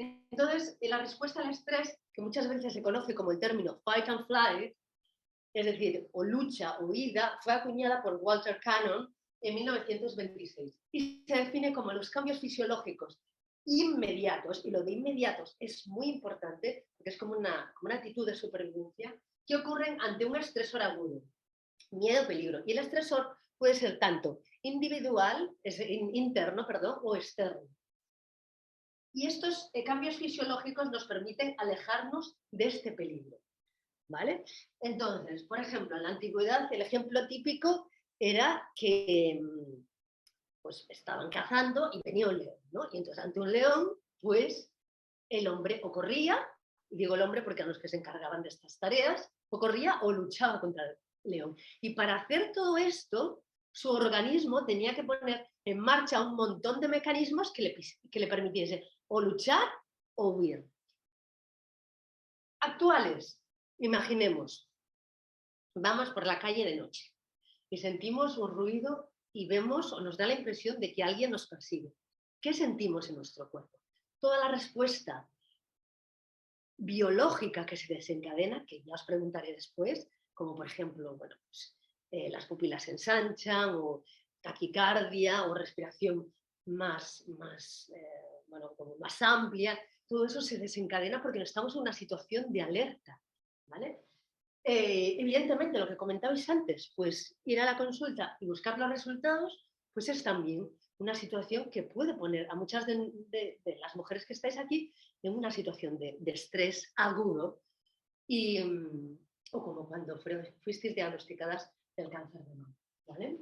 Entonces, la respuesta al estrés, que muchas veces se conoce como el término fight and flight, es decir, o lucha o huida, fue acuñada por Walter Cannon en 1926 y se define como los cambios fisiológicos inmediatos, y lo de inmediatos es muy importante porque es como una actitud de supervivencia, que ocurren ante un estresor agudo, miedo, peligro. Y el estresor puede ser tanto individual, interno, perdón, o externo. Y estos cambios fisiológicos nos permiten alejarnos de este peligro. ¿Vale? Entonces, por ejemplo, en la antigüedad el ejemplo típico era que pues estaban cazando y venía un león, ¿no? Y entonces ante un león, pues el hombre o corría, y digo el hombre porque eran los que se encargaban de estas tareas, o corría o luchaba contra el león. Y para hacer todo esto, su organismo tenía que poner en marcha un montón de mecanismos que le permitiese o luchar o huir. Actuales, imaginemos, vamos por la calle de noche y sentimos un ruido y vemos o nos da la impresión de que alguien nos persigue. ¿Qué sentimos en nuestro cuerpo? Toda la respuesta biológica que se desencadena, que ya os preguntaré después, como por ejemplo, bueno, pues, las pupilas se ensanchan, o taquicardia, o respiración bueno, como más amplia, todo eso se desencadena porque estamos en una situación de alerta, ¿vale? Evidentemente, lo que comentabais antes, pues ir a la consulta y buscar los resultados, pues es también una situación que puede poner a muchas de las mujeres que estáis aquí en una situación de estrés agudo, y, o como cuando fuisteis diagnosticadas del cáncer de mama, ¿vale?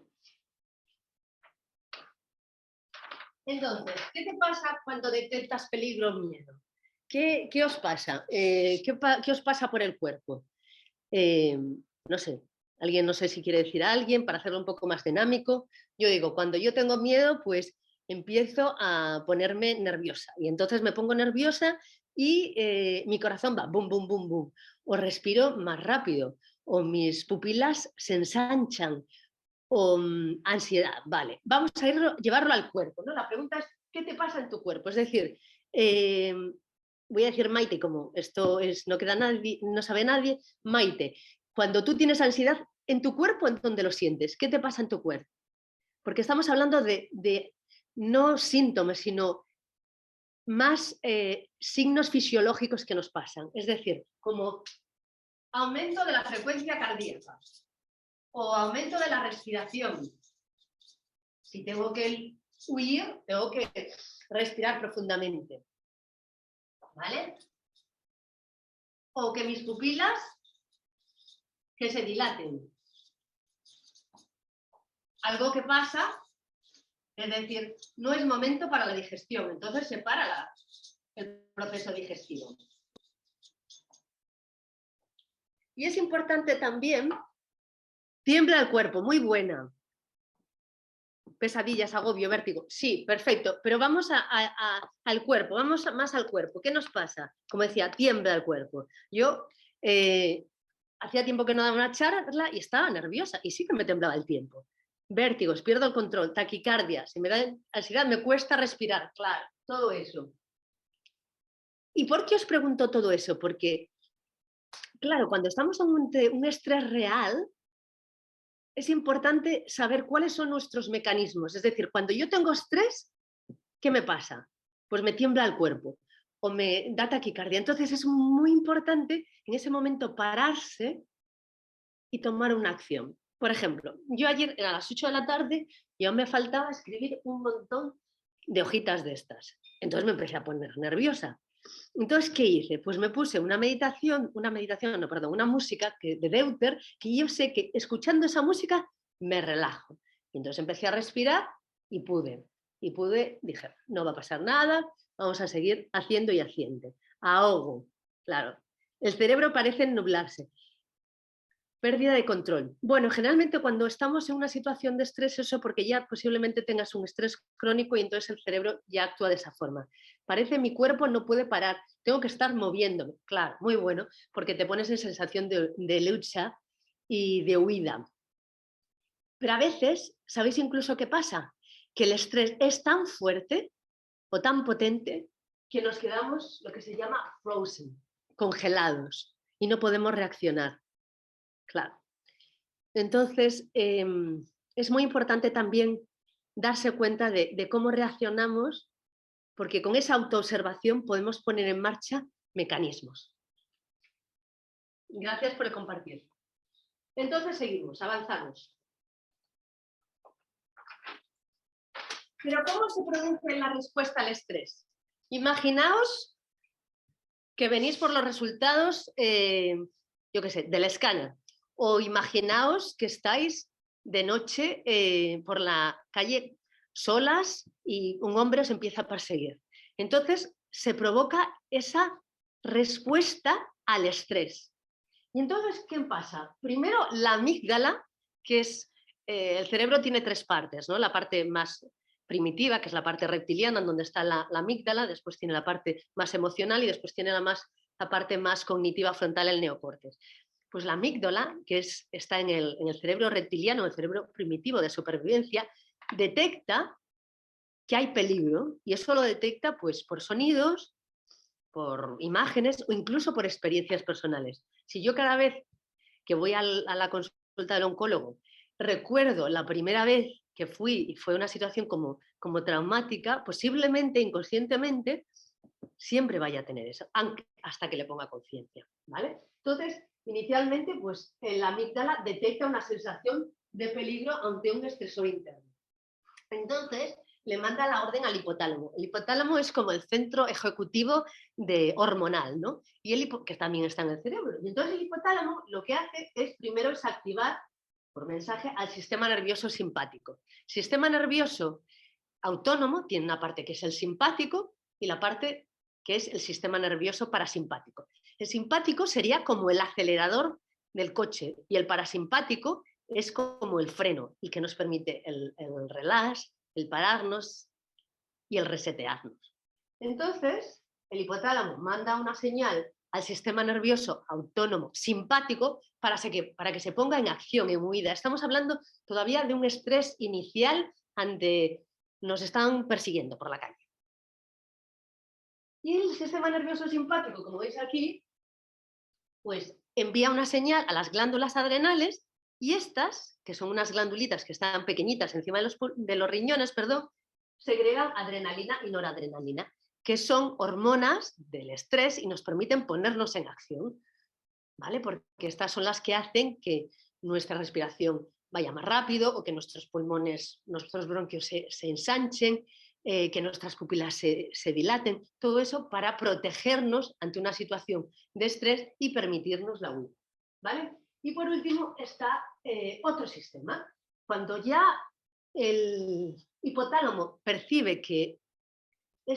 Entonces, ¿qué te pasa cuando detectas peligro o miedo? ¿Qué os pasa? ¿Qué os pasa por el cuerpo? No sé, alguien, no sé si quiere decir a alguien para hacerlo un poco más dinámico. Yo digo, cuando yo tengo miedo, pues empiezo a ponerme nerviosa, y entonces me pongo nerviosa y mi corazón va bum, bum, bum, bum, o respiro más rápido, o mis pupilas se ensanchan, o ansiedad. Vale, vamos a llevarlo al cuerpo, ¿no? La pregunta es, ¿qué te pasa en tu cuerpo? Es decir, voy a decir Maite, como esto es, no queda nadie, no sabe nadie. Maite, cuando tú tienes ansiedad, ¿en tu cuerpo en dónde lo sientes? ¿Qué te pasa en tu cuerpo? Porque estamos hablando de no síntomas, sino más signos fisiológicos que nos pasan. Es decir, como aumento de la frecuencia cardíaca o aumento de la respiración. Si tengo que huir, tengo que respirar profundamente, ¿vale? O que mis pupilas que se dilaten. Algo que pasa, es decir, no es momento para la digestión, entonces se para el proceso digestivo. Y es importante también, tiembla el cuerpo, muy buena. Pesadillas, agobio, vértigo, sí, perfecto, pero vamos al cuerpo, vamos más al cuerpo. ¿Qué nos pasa? Como decía, tiembla el cuerpo. Yo hacía tiempo que no daba una charla y estaba nerviosa, y sí que me temblaba el tiempo. Vértigos, pierdo el control, taquicardia, si me da ansiedad, me cuesta respirar, claro, todo eso. ¿Y por qué os pregunto todo eso? Porque, claro, cuando estamos ante un estrés real, es importante saber cuáles son nuestros mecanismos. Es decir, cuando yo tengo estrés, ¿qué me pasa? Pues me tiembla el cuerpo o me da taquicardia. Entonces es muy importante en ese momento pararse y tomar una acción. Por ejemplo, yo ayer a las 8 de la tarde ya me faltaba escribir un montón de hojitas de estas. Entonces me empecé a poner nerviosa. Entonces, ¿qué hice? Pues me puse una música de Deuter, que yo sé que escuchando esa música me relajo. Y entonces empecé a respirar y dije, no va a pasar nada, vamos a seguir haciendo y haciendo. Ahogo, claro. El cerebro parece nublarse. Pérdida de control. Bueno, generalmente cuando estamos en una situación de estrés, eso porque ya posiblemente tengas un estrés crónico y entonces el cerebro ya actúa de esa forma. Parece mi cuerpo no puede parar, tengo que estar moviéndome. Claro, muy bueno, porque te pones en sensación de lucha y de huida. Pero a veces, ¿sabéis incluso qué pasa? Que el estrés es tan fuerte o tan potente que nos quedamos lo que se llama frozen, congelados, y no podemos reaccionar. Claro. Entonces, es muy importante también darse cuenta de cómo reaccionamos, porque con esa autoobservación podemos poner en marcha mecanismos. Gracias por el compartir. Entonces seguimos, avanzamos. Pero ¿cómo se produce la respuesta al estrés? Imaginaos que venís por los resultados, yo qué sé, del escáner. O imaginaos que estáis de noche por la calle solas y un hombre os empieza a perseguir. Entonces se provoca esa respuesta al estrés. Y entonces, ¿qué pasa? Primero, la amígdala, que es, el cerebro tiene tres partes, ¿no? La parte más primitiva, que es la parte reptiliana, en donde está la amígdala, después tiene la parte más emocional y después tiene la parte más cognitiva frontal, el neocórtex. Pues la amígdala, que está en el cerebro reptiliano, el cerebro primitivo de supervivencia, detecta que hay peligro y eso lo detecta pues, por sonidos, por imágenes o incluso por experiencias personales. Si yo cada vez que voy a la consulta del oncólogo recuerdo la primera vez que fui y fue una situación como traumática, posiblemente inconscientemente siempre vaya a tener eso, hasta que le ponga conciencia, ¿vale? Entonces, inicialmente, pues la amígdala detecta una sensación de peligro ante un estresor interno. Entonces, le manda la orden al hipotálamo. El hipotálamo es como el centro ejecutivo hormonal, ¿no? Y que también está en el cerebro. Y entonces el hipotálamo lo que hace es primero es activar por mensaje al sistema nervioso simpático. Sistema nervioso autónomo tiene una parte que es el simpático y la parte que es el sistema nervioso parasimpático. El simpático sería como el acelerador del coche y el parasimpático es como el freno y que nos permite el relax, el pararnos y el resetearnos. Entonces, el hipotálamo manda una señal al sistema nervioso autónomo simpático para que se ponga en acción, en huida. Estamos hablando todavía de un estrés inicial ante nos están persiguiendo por la calle. Y el sistema nervioso simpático, como veis aquí, pues envía una señal a las glándulas adrenales y estas, que son unas glandulitas que están pequeñitas encima de los riñones, segregan adrenalina y noradrenalina, que son hormonas del estrés y nos permiten ponernos en acción, ¿vale? Porque estas son las que hacen que nuestra respiración vaya más rápido o que nuestros pulmones, nuestros bronquios se ensanchen, que nuestras pupilas se dilaten, todo eso para protegernos ante una situación de estrés y permitirnos la huida, ¿vale? Y por último está otro sistema. Cuando ya el hipotálamo percibe que el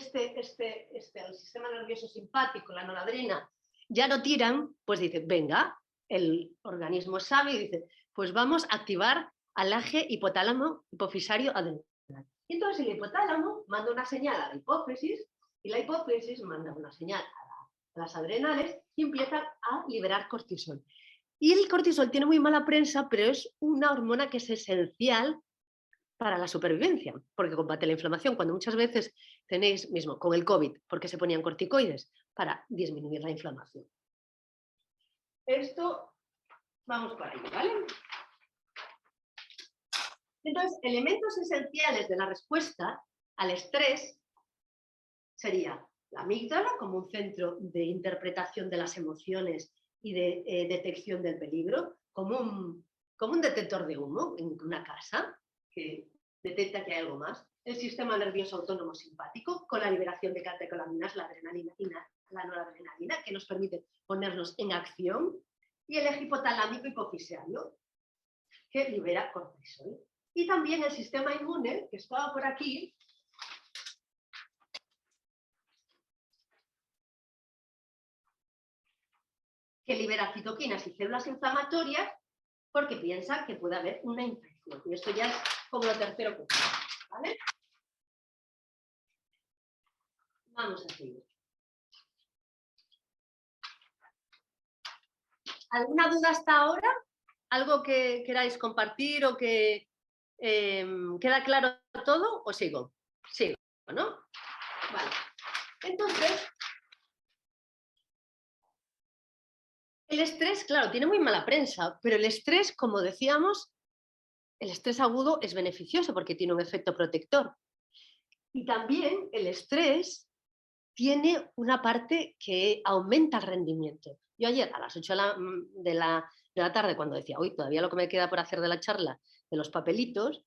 sistema nervioso simpático, la noradrenalina, ya no tiran, pues dice, venga, el organismo sabe y dice, pues vamos a activar al eje hipotálamo hipofisario adrenal. Y entonces el hipotálamo manda una señal a la hipófisis y la hipófisis manda una señal a las adrenales y empieza a liberar cortisol. Y el cortisol tiene muy mala prensa, pero es una hormona que es esencial para la supervivencia, porque combate la inflamación. Cuando muchas veces tenéis, mismo con el COVID, ¿por qué se ponían corticoides? Para disminuir la inflamación. Esto, vamos para ello, ¿vale? Entonces, elementos esenciales de la respuesta al estrés sería la amígdala como un centro de interpretación de las emociones y de detección del peligro, como un detector de humo en una casa que detecta que hay algo más. El sistema nervioso autónomo simpático con la liberación de catecolaminas, la adrenalina y la noradrenalina, que nos permite ponernos en acción, y el eje hipotalámico hipofisiario, que libera cortisol. Y también el sistema inmune, que estaba por aquí, que libera citoquinas y células inflamatorias porque piensa que puede haber una infección. Y esto ya es como lo tercero que pasa, ¿vale? Vamos a seguir. ¿Alguna duda hasta ahora? ¿Algo que queráis compartir o que queda claro todo o sigo? Sigo, ¿no? Vale. Entonces, el estrés, claro, tiene muy mala prensa, pero el estrés, como decíamos, el estrés agudo es beneficioso porque tiene un efecto protector. Y también el estrés tiene una parte que aumenta el rendimiento. Yo ayer a las 8 de la tarde, cuando decía, uy, todavía lo que me queda por hacer de la charla, de los papelitos,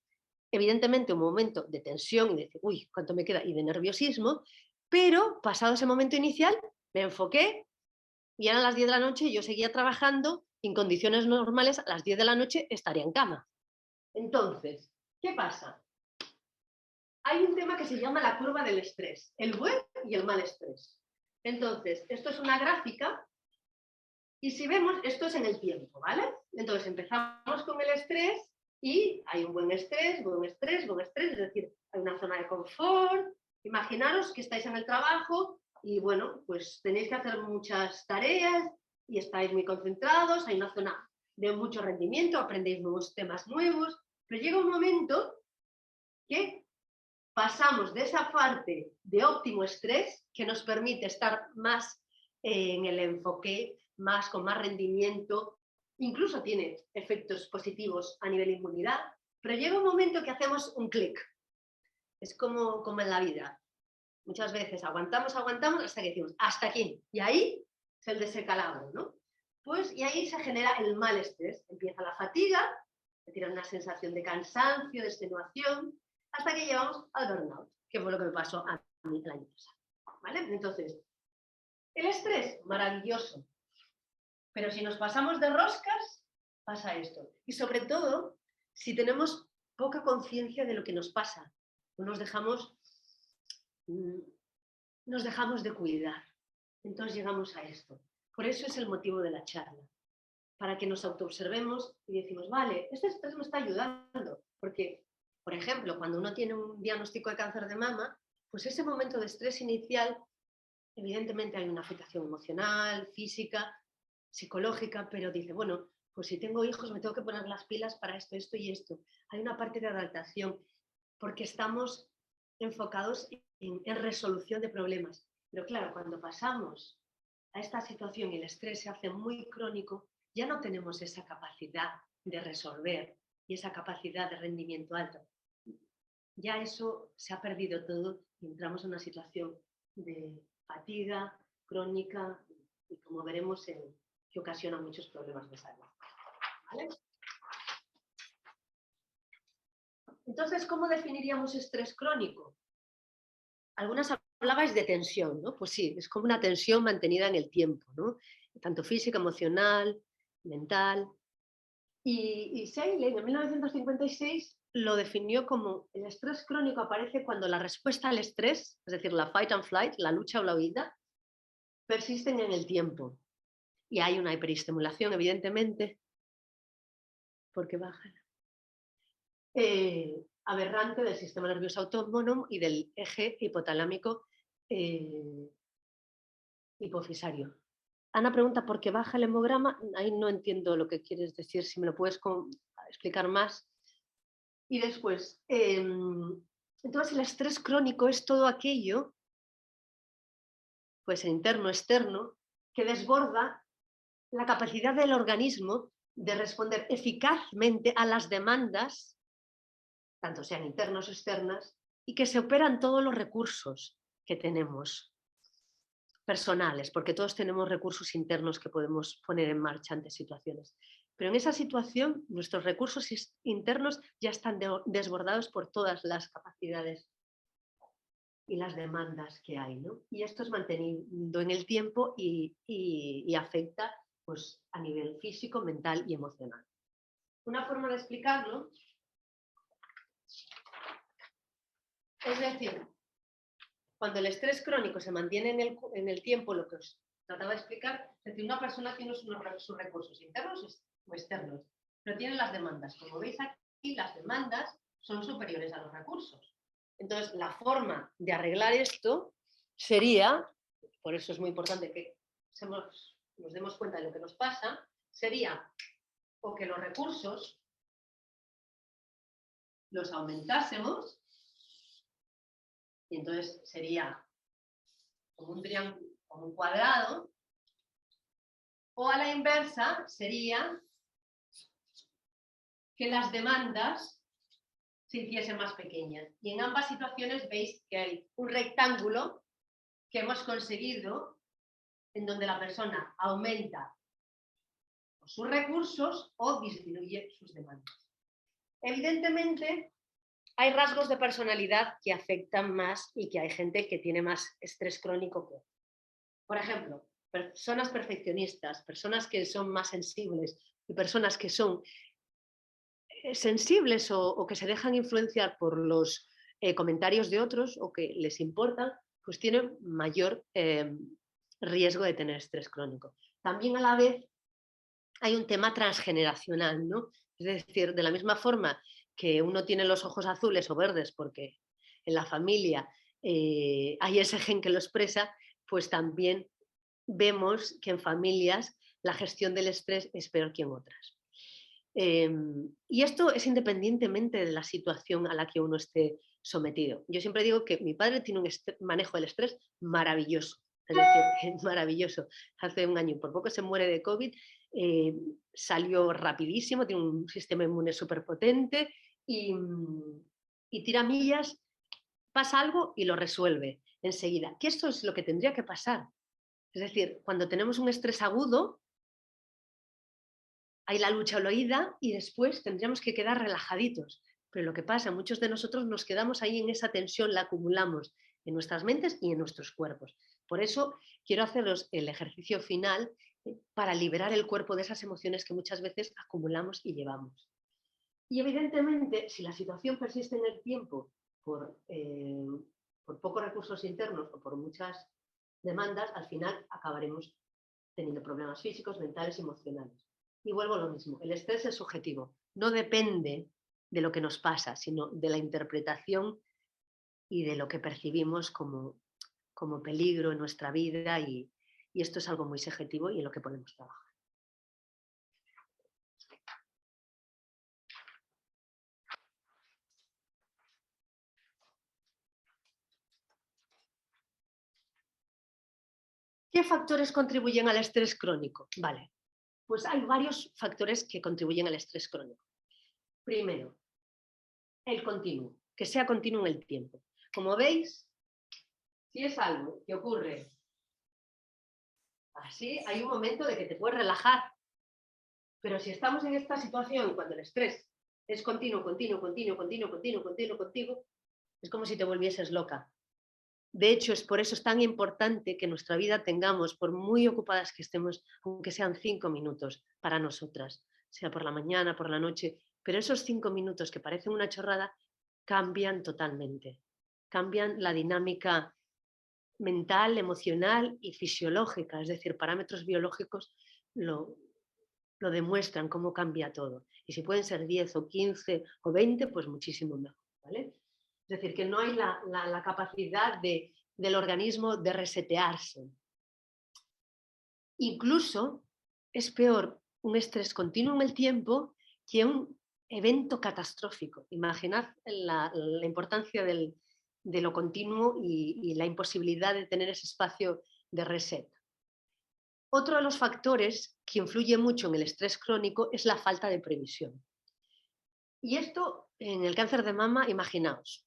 evidentemente un momento de tensión y de decir, uy, ¿cuánto me queda? Y de nerviosismo, pero pasado ese momento inicial, me enfoqué y eran las 10 de la noche y yo seguía trabajando. En condiciones normales, a las 10 de la noche estaría en cama. Entonces, ¿qué pasa? Hay un tema que se llama la curva del estrés, el buen y el mal estrés. Entonces, esto es una gráfica y si vemos, esto es en el tiempo, ¿vale? Entonces, empezamos con el estrés y hay un buen estrés, buen estrés, buen estrés, es decir, hay una zona de confort. Imaginaros que estáis en el trabajo y, bueno, pues tenéis que hacer muchas tareas y estáis muy concentrados, hay una zona de mucho rendimiento, aprendéis nuevos temas nuevos, pero llega un momento que pasamos de esa parte de óptimo estrés que nos permite estar más en el enfoque, más con más rendimiento, incluso tiene efectos positivos a nivel inmunidad, pero llega un momento que hacemos un clic. Es como en la vida. Muchas veces aguantamos hasta que decimos, hasta aquí. Y ahí es el descalabro, ¿no? Pues, y ahí se genera el mal estrés. Empieza la fatiga, es decir, una sensación de cansancio, de extenuación, hasta que llegamos al burnout, que fue lo que me pasó a mí el año pasado. ¿Vale? Entonces, el estrés, maravilloso. Pero si nos pasamos de roscas, pasa esto. Y sobre todo, si tenemos poca conciencia de lo que nos pasa, nos dejamos de cuidar. Entonces llegamos a esto. Por eso es el motivo de la charla. Para que nos autoobservemos y decimos, vale, este estrés me está ayudando. Porque, por ejemplo, cuando uno tiene un diagnóstico de cáncer de mama, pues ese momento de estrés inicial, evidentemente hay una afectación emocional, física, psicológica, pero dice, bueno, pues si tengo hijos me tengo que poner las pilas para esto, esto y esto. Hay una parte de adaptación, porque estamos enfocados en resolución de problemas. Pero claro, cuando pasamos a esta situación y el estrés se hace muy crónico, ya no tenemos esa capacidad de resolver y esa capacidad de rendimiento alto. Ya eso se ha perdido todo y entramos en una situación de fatiga crónica y, como veremos, que ocasiona muchos problemas de salud. ¿Vale? Entonces, ¿cómo definiríamos estrés crónico? Algunas hablabais de tensión, ¿no? Pues sí, es como una tensión mantenida en el tiempo, ¿no? Tanto física, emocional, mental. Y Seidel en 1956 lo definió como el estrés crónico aparece cuando la respuesta al estrés, es decir, la fight and flight, la lucha o la huida, persisten en el tiempo. Y hay una hiperestimulación, evidentemente, porque baja. Aberrante del sistema nervioso autónomo y del eje hipotalámico hipofisario. Ana pregunta por qué baja el hemograma. Ahí no entiendo lo que quieres decir, si me lo puedes explicar más. Y después, entonces el estrés crónico es todo aquello, pues interno, externo, que desborda la capacidad del organismo de responder eficazmente a las demandas, tanto sean internas o externas, y que se operan todos los recursos que tenemos personales, porque todos tenemos recursos internos que podemos poner en marcha ante situaciones. Pero en esa situación, nuestros recursos internos ya están desbordados por todas las capacidades y las demandas que hay, ¿no? Y esto es mantenido en el tiempo y afecta, pues, a nivel físico, mental y emocional. Una forma de explicarlo es decir, cuando el estrés crónico se mantiene en el tiempo, lo que os trataba de explicar, es decir, una persona tiene sus recursos internos o externos, pero tiene las demandas. Como veis aquí, las demandas son superiores a los recursos. Entonces, la forma de arreglar esto sería, por eso es muy importante que nos demos cuenta de lo que nos pasa, sería o que los recursos los aumentásemos, y entonces sería como un triángulo, como un cuadrado, o a la inversa sería que las demandas se hiciesen más pequeñas. Y en ambas situaciones veis que hay un rectángulo que hemos conseguido en donde la persona aumenta sus recursos o disminuye sus demandas. Evidentemente, hay rasgos de personalidad que afectan más y que hay gente que tiene más estrés crónico que otros. Por ejemplo, personas perfeccionistas, personas que son más sensibles y personas que son sensibles o que se dejan influenciar por los comentarios de otros o que les importan, pues tienen mayor riesgo de tener estrés crónico. También a la vez hay un tema transgeneracional, ¿no? Es decir, de la misma forma que uno tiene los ojos azules o verdes porque en la familia hay ese gen que lo expresa, pues también vemos que en familias la gestión del estrés es peor que en otras. Y esto es independientemente de la situación a la que uno esté sometido. Yo siempre digo que mi padre tiene un manejo del estrés maravilloso, es decir, maravilloso. Hace un año, por poco se muere de COVID, salió rapidísimo, tiene un sistema inmune súper potente y tira millas, pasa algo y lo resuelve enseguida. Que esto es lo que tendría que pasar. Es decir, cuando tenemos un estrés agudo, hay la lucha o la huida y después tendríamos que quedar relajaditos. Pero lo que pasa, muchos de nosotros nos quedamos ahí en esa tensión, la acumulamos en nuestras mentes y en nuestros cuerpos. Por eso quiero haceros el ejercicio final para liberar el cuerpo de esas emociones que muchas veces acumulamos y llevamos. Y evidentemente, si la situación persiste en el tiempo por pocos recursos internos o por muchas demandas, al final acabaremos teniendo problemas físicos, mentales y emocionales. Y vuelvo a lo mismo, el estrés es subjetivo, no depende de lo que nos pasa, sino de la interpretación y de lo que percibimos como peligro en nuestra vida y esto es algo muy subjetivo y en lo que podemos trabajar. ¿Qué factores contribuyen al estrés crónico? Vale, pues hay varios factores que contribuyen al estrés crónico. Primero, el continuo, que sea continuo en el tiempo. Como veis, si es algo que ocurre así, hay un momento de que te puedes relajar. Pero si estamos en esta situación, cuando el estrés es continuo, es como si te volvieses loca. De hecho, es por eso es tan importante que en nuestra vida tengamos, por muy ocupadas que estemos, aunque sean 5 minutos para nosotras, sea por la mañana, por la noche, pero esos 5 minutos que parecen una chorrada cambian totalmente. Cambian la dinámica mental, emocional y fisiológica, es decir, parámetros biológicos lo demuestran cómo cambia todo. Y si pueden ser 10 o 15 o 20, pues muchísimo mejor. ¿Vale? Es decir, que no hay la capacidad del organismo de resetearse. Incluso es peor un estrés continuo en el tiempo que un evento catastrófico. Imaginad la importancia de lo continuo y la imposibilidad de tener ese espacio de reset. Otro de los factores que influye mucho en el estrés crónico es la falta de previsión. Y esto en el cáncer de mama, imaginaos,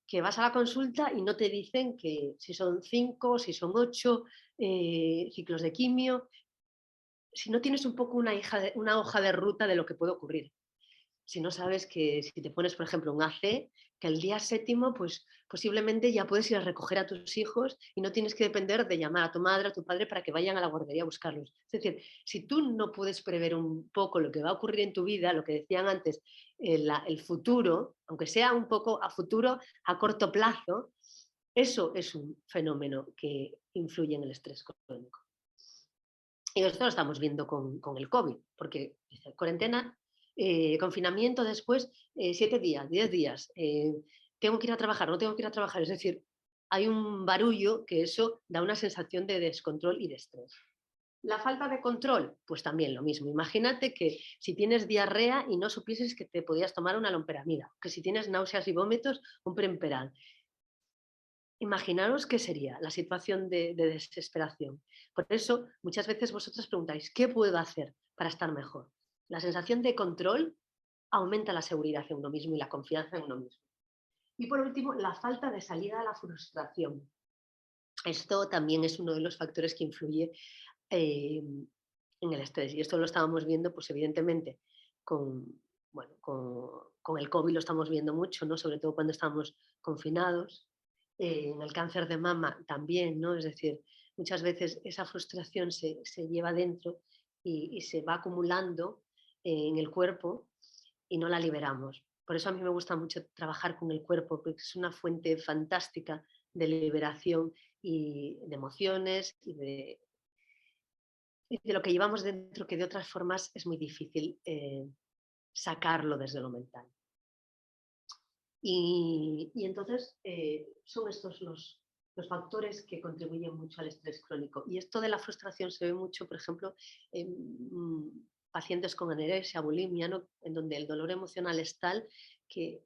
que vas a la consulta y no te dicen que si son 5, si son 8 ciclos de quimio, si no tienes un poco una hoja de ruta de lo que puede ocurrir. Si no sabes que si te pones, por ejemplo, un AC, que el día 7, pues posiblemente ya puedes ir a recoger a tus hijos y no tienes que depender de llamar a tu madre, a tu padre para que vayan a la guardería a buscarlos. Es decir, si tú no puedes prever un poco lo que va a ocurrir en tu vida, lo que decían antes, el futuro, aunque sea un poco a futuro, a corto plazo, eso es un fenómeno que influye en el estrés crónico. Y esto lo estamos viendo con el COVID, porque dice, cuarentena, confinamiento después, 7 días, 10 días, tengo que ir a trabajar, no tengo que ir a trabajar. Es decir, hay un barullo que eso da una sensación de descontrol y de estrés. La falta de control, pues también lo mismo. Imagínate que si tienes diarrea y no supieses que te podías tomar una lomperamida, que si tienes náuseas y vómitos, un premperal. imaginaros qué sería la situación de desesperación. Por eso, muchas veces vosotros preguntáis, ¿qué puedo hacer para estar mejor? La sensación de control aumenta la seguridad en uno mismo y la confianza en uno mismo. Y por último, la falta de salida a la frustración. Esto también es uno de los factores que influye en el estrés. Y esto lo estábamos viendo, pues evidentemente, con, bueno, con el COVID lo estamos viendo mucho, ¿no? Sobre todo cuando estamos confinados. En el cáncer de mama también, ¿no? Es decir, muchas veces esa frustración se lleva dentro y se va acumulando en el cuerpo y no la liberamos. Por eso a mí me gusta mucho trabajar con el cuerpo, porque es una fuente fantástica de liberación y de emociones y de lo que llevamos dentro, que de otras formas es muy difícil sacarlo desde lo mental. Y entonces son estos los factores que contribuyen mucho al estrés crónico. Y esto de la frustración se ve mucho, por ejemplo, en pacientes con anorexia, bulimia, ¿no? En donde el dolor emocional es tal que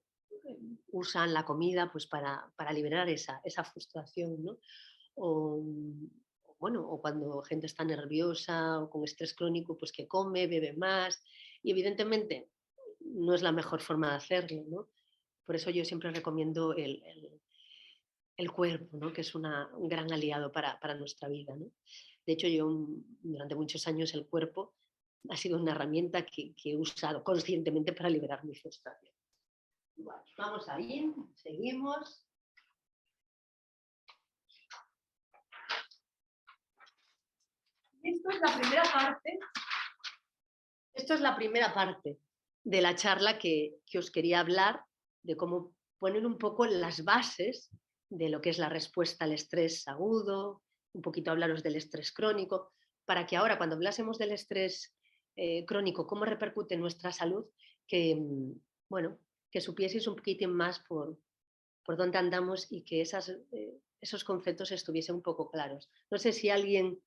usan la comida pues, para liberar esa frustración, ¿no? O, bueno, o cuando gente está nerviosa o con estrés crónico, pues que come, bebe más. Y evidentemente no es la mejor forma de hacerlo, ¿no? Por eso yo siempre recomiendo el cuerpo, ¿no? Que es un gran aliado para nuestra vida, ¿no? De hecho, yo durante muchos años el cuerpo ha sido una herramienta que he usado conscientemente para liberar mi frustración. Bueno, vamos ahí, seguimos. Esto es la primera parte. Esto es la primera parte de la charla que os quería hablar, de cómo poner un poco las bases de lo que es la respuesta al estrés agudo, un poquito hablaros del estrés crónico, para que ahora cuando hablásemos del estrés crónico, cómo repercute en nuestra salud, que, bueno, que supieseis un poquitín más por dónde andamos y que esos conceptos estuviesen un poco claros. No sé si alguien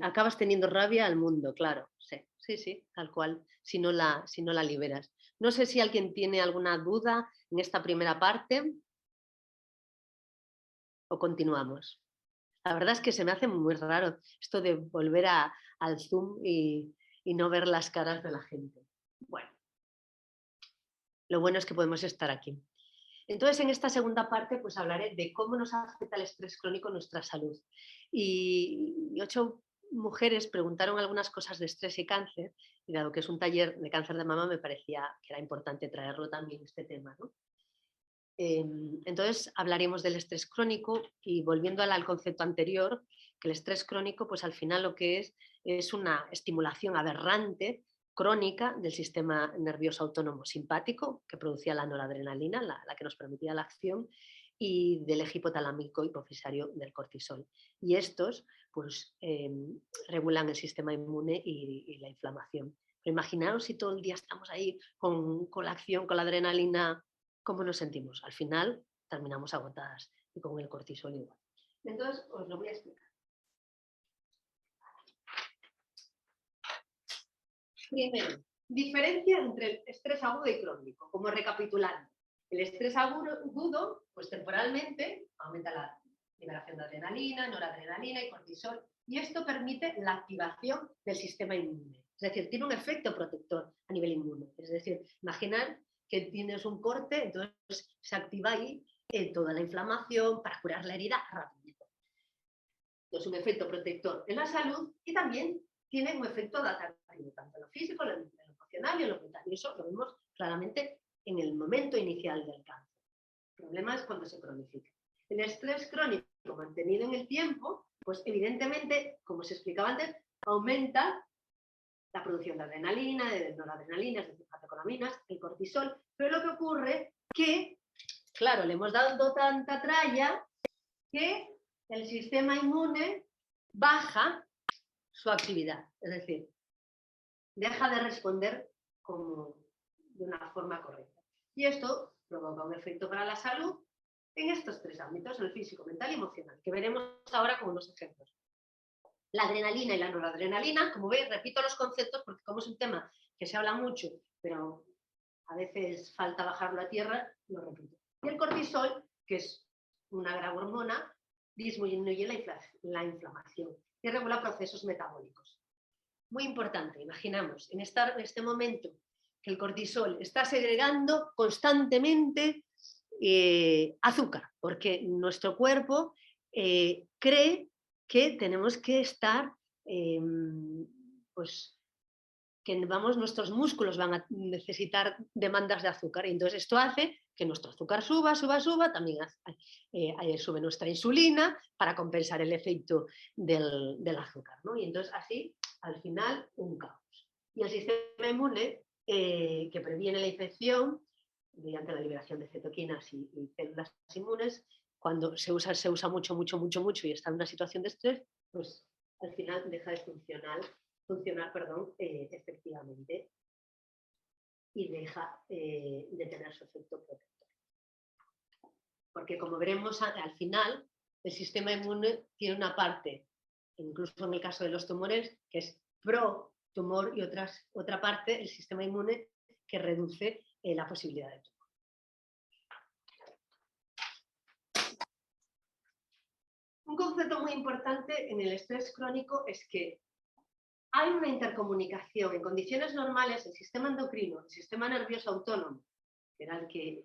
acabas teniendo rabia al mundo, claro, sí, tal cual, si no la liberas. No sé si alguien tiene alguna duda en esta primera parte o continuamos. La verdad es que se me hace muy raro esto de volver al Zoom y no ver las caras de la gente. Bueno, lo bueno es que podemos estar aquí. Entonces, en esta segunda parte, pues hablaré de cómo nos afecta el estrés crónico en nuestra salud. Y 8 mujeres preguntaron algunas cosas de estrés y cáncer, y dado que es un taller de cáncer de mama, me parecía que era importante traerlo también este tema, ¿no? Entonces, hablaremos del estrés crónico y volviendo al concepto anterior, que el estrés crónico, pues al final lo que es una estimulación aberrante crónica del sistema nervioso autónomo simpático, que producía la noradrenalina, la que nos permitía la acción, y del eje hipotalámico hipofisario del cortisol. Y estos pues, regulan el sistema inmune y la inflamación. Pero imaginaos si todo el día estamos ahí con la acción, con la adrenalina, ¿cómo nos sentimos? Al final terminamos agotadas y con el cortisol igual. Entonces, os lo voy a explicar. Primero, diferencia entre el estrés agudo y crónico, como recapitulando. El estrés agudo, pues temporalmente, aumenta la liberación de adrenalina, noradrenalina y cortisol, y esto permite la activación del sistema inmune. Es decir, tiene un efecto protector a nivel inmune. Es decir, imaginar que tienes un corte, entonces se activa ahí toda la inflamación para curar la herida rápido. Es un efecto protector en la salud y también tiene un efecto adaptativo, tanto en lo físico, en lo emocional y en lo mental. Y eso lo vemos claramente en el momento inicial del cáncer. El problema es cuando se cronifica. El estrés crónico mantenido en el tiempo, pues evidentemente, como se explicaba antes, aumenta la producción de adrenalina, de noradrenalina, es decir, catecolaminas, el cortisol, pero lo que ocurre que, claro, le hemos dado tanta tralla que el sistema inmune baja su actividad, es decir, deja de responder como de una forma correcta. Y esto provoca un efecto para la salud en estos 3 ámbitos, el físico, mental y emocional, que veremos ahora con unos ejemplos. La adrenalina y la noradrenalina, como veis, repito los conceptos porque como es un tema que se habla mucho, pero a veces falta bajarlo a tierra, lo repito. Y el cortisol, que es una gran hormona, disminuye la inflamación y regula procesos metabólicos. Muy importante, imaginamos, en este momento que el cortisol está segregando constantemente azúcar, porque nuestro cuerpo cree que tenemos que estar, pues, que nuestros músculos van a necesitar demandas de azúcar, y entonces esto hace que nuestro azúcar suba, también sube nuestra insulina para compensar el efecto del azúcar, ¿no? Y entonces así, al final, un caos. Y el sistema inmune, que previene la infección mediante la liberación de cetoquinas y células inmunes, cuando se usa mucho y está en una situación de estrés, pues al final deja de funcionar, efectivamente, y deja de tener su efecto protector. Porque como veremos al final, el sistema inmune tiene una parte, incluso en el caso de los tumores, que es pro tumor, y otra parte, el sistema inmune, que reduce la posibilidad de tumor. Un concepto muy importante en el estrés crónico es que hay una intercomunicación. En condiciones normales, el sistema endocrino, el sistema nervioso autónomo, que era el que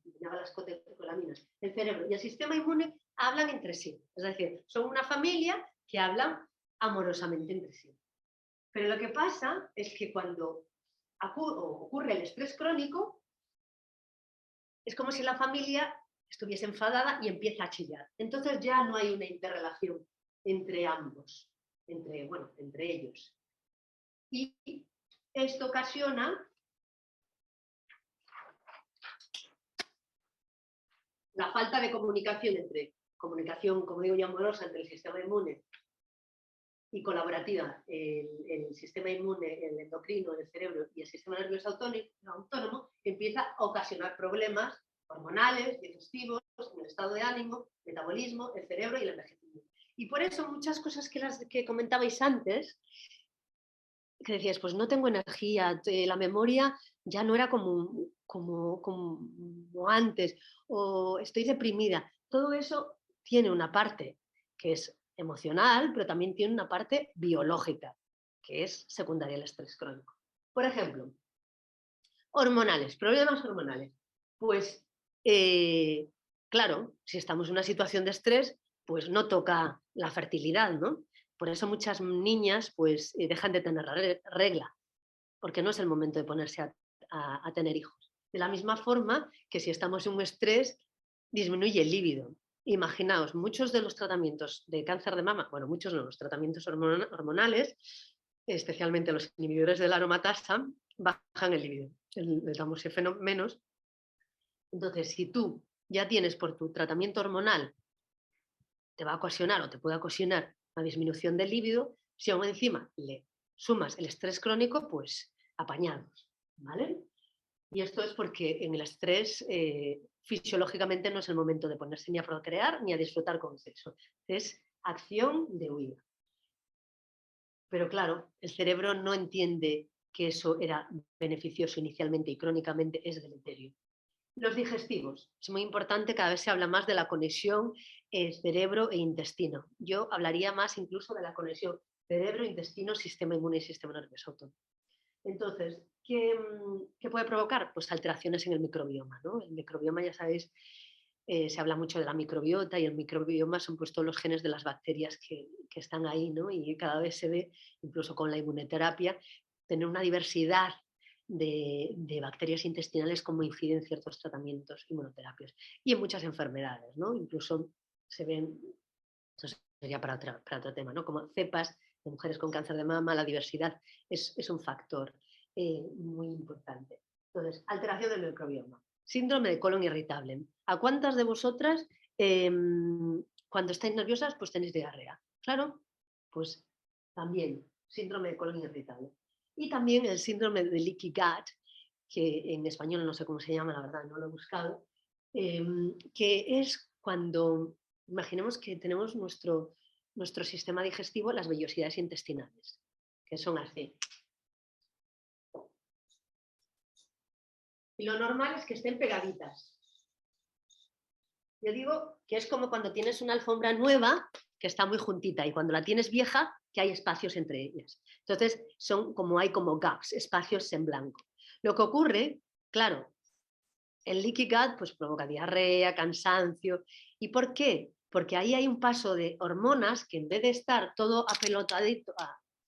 eliminaba las catecolaminas, el cerebro y el sistema inmune hablan entre sí. Es decir, son una familia que hablan amorosamente entre sí. Pero lo que pasa es que cuando ocurre el estrés crónico, es como si la familia estuviese enfadada y empieza a chillar. Entonces ya no hay una interrelación entre ambos, entre ellos. Y esto ocasiona la falta de comunicación, como digo yo, amorosa entre el sistema inmune y colaborativa, el sistema inmune, el endocrino, el cerebro y el sistema nervioso autónomo, empieza a ocasionar problemas hormonales, digestivos, en el estado de ánimo, metabolismo, el cerebro y el envejecimiento. Y por eso muchas cosas que comentabais antes, que decías, pues no tengo energía, la memoria ya no era como antes, o estoy deprimida. Todo eso tiene una parte que es emocional, pero también tiene una parte biológica, que es secundaria al estrés crónico. Por ejemplo, problemas hormonales. Pues, claro, si estamos en una situación de estrés, pues no toca la fertilidad, ¿no? Por eso muchas niñas pues dejan de tener regla, porque no es el momento de ponerse a tener hijos. De la misma forma que si estamos en un estrés, disminuye el líbido. Imaginaos, muchos de los tratamientos de cáncer de mama, bueno, muchos no, los tratamientos hormonales, especialmente los inhibidores de la aromatasa, bajan el líbido, el tamoxifeno menos. Entonces, si tú ya tienes por tu tratamiento hormonal, te va a ocasionar o te puede ocasionar una disminución del líbido, si aún encima le sumas el estrés crónico, pues apañados, ¿vale? Y esto es porque en el estrés fisiológicamente no es el momento de ponerse ni a procrear ni a disfrutar con sexo. Es acción de huida. Pero claro, el cerebro no entiende que eso era beneficioso inicialmente y crónicamente es deleterio. Los digestivos. Es muy importante, cada vez se habla más de la conexión cerebro e intestino. Yo hablaría más incluso de la conexión cerebro, intestino, sistema inmune y sistema nervioso autónomo. Entonces, ¿qué puede provocar? Pues alteraciones en el microbioma, ¿no? El microbioma, ya sabéis, se habla mucho de la microbiota, y el microbioma son pues todos los genes de las bacterias que están ahí, ¿no? Y cada vez se ve, incluso con la inmunoterapia, tener una diversidad de bacterias intestinales como inciden ciertos tratamientos inmunoterapios. Y en muchas enfermedades, ¿no? Incluso se ven, eso sería para otro tema, ¿no? Como cepas de mujeres con cáncer de mama, la diversidad es un factor muy importante. Entonces, alteración del microbioma. Síndrome de colon irritable. ¿A cuántas de vosotras cuando estáis nerviosas pues tenéis diarrea? Claro, pues también síndrome de colon irritable. Y también el síndrome de leaky gut, que en español no sé cómo se llama, la verdad, no lo he buscado, que es cuando, imaginemos que tenemos nuestro sistema digestivo, las vellosidades intestinales, que son así. Y lo normal es que estén pegaditas. Yo digo que es como cuando tienes una alfombra nueva que está muy juntita y cuando la tienes vieja que hay espacios entre ellas. Entonces hay como gaps, espacios en blanco. Lo que ocurre, claro, el leaky gut pues provoca diarrea, cansancio. ¿Y por qué? Porque ahí hay un paso de hormonas que en vez de estar todo apelotadito,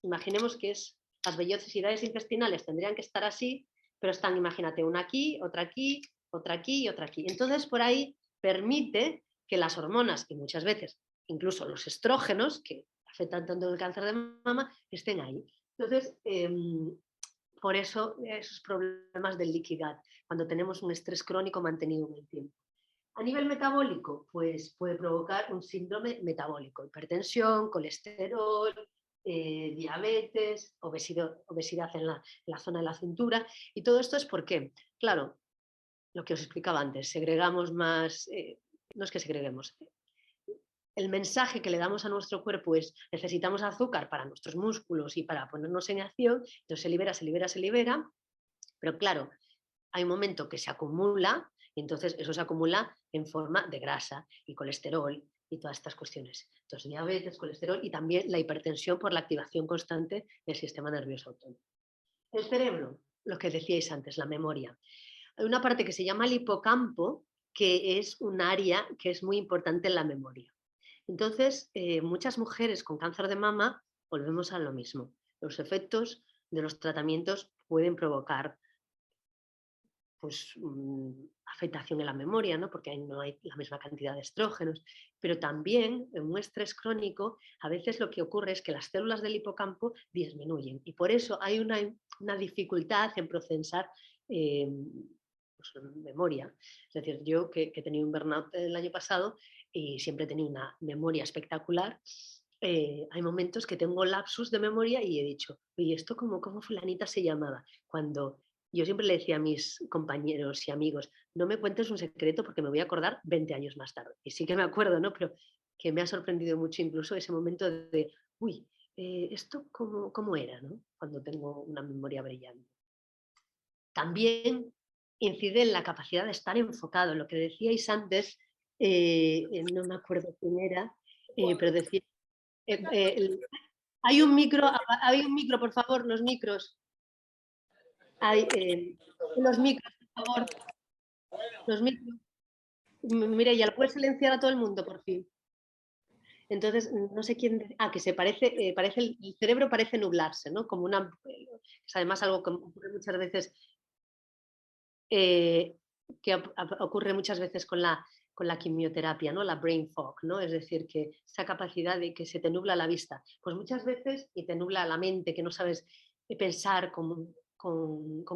imaginemos que las vellosidades intestinales tendrían que estar así, pero están, imagínate, una aquí, otra aquí, otra aquí y otra aquí. Entonces por ahí permite que las hormonas, y muchas veces incluso los estrógenos, que afectan tanto el cáncer de mama, estén ahí. Entonces, por eso esos problemas del leaky gut, cuando tenemos un estrés crónico mantenido en el tiempo. A nivel metabólico, pues puede provocar un síndrome metabólico, hipertensión, colesterol, diabetes, obesidad en la zona de la cintura. Y todo esto es porque, claro, lo que os explicaba antes, segregamos más, no es que segreguemos, el mensaje que le damos a nuestro cuerpo es necesitamos azúcar para nuestros músculos y para ponernos en acción, entonces se libera, pero claro, hay un momento que se acumula y entonces eso se acumula en forma de grasa y colesterol y todas estas cuestiones. Entonces, diabetes, colesterol y también la hipertensión por la activación constante del sistema nervioso autónomo. El cerebro, lo que decíais antes, la memoria. Hay una parte que se llama el hipocampo, que es un área que es muy importante en la memoria. Entonces, muchas mujeres con cáncer de mama, volvemos a lo mismo. Los efectos de los tratamientos pueden provocar pues, afectación en la memoria, ¿no? Porque no hay la misma cantidad de estrógenos, pero también en un estrés crónico a veces lo que ocurre es que las células del hipocampo disminuyen y por eso hay una dificultad en procesar pues, memoria. Es decir, yo que he tenido un burnout el año pasado y siempre he tenido una memoria espectacular, hay momentos que tengo lapsus de memoria y he dicho, oye, ¿esto cómo fulanita se llamaba? Cuando yo siempre le decía a mis compañeros y amigos, no me cuentes un secreto porque me voy a acordar 20 años más tarde. Y sí que me acuerdo, ¿no? Pero que me ha sorprendido mucho incluso ese momento de, uy, ¿esto cómo era, ¿no? Cuando tengo una memoria brillante. También incide en la capacidad de estar enfocado. Lo que decíais antes, no me acuerdo quién era, pero decía, eh, eh, hay un micro, por favor, los micros. Hay, los micros, por favor. Los micros. Mira, ya lo puedes silenciar a todo el mundo, por fin. Entonces, no sé quién. Que se parece el cerebro parece nublarse, ¿no? Como una. Es además algo que ocurre muchas veces, eh, ocurre muchas veces con la quimioterapia, ¿no? La brain fog, ¿no? Es decir, que esa capacidad de que se te nubla la vista. Pues muchas veces y te nubla la mente, que no sabes pensar con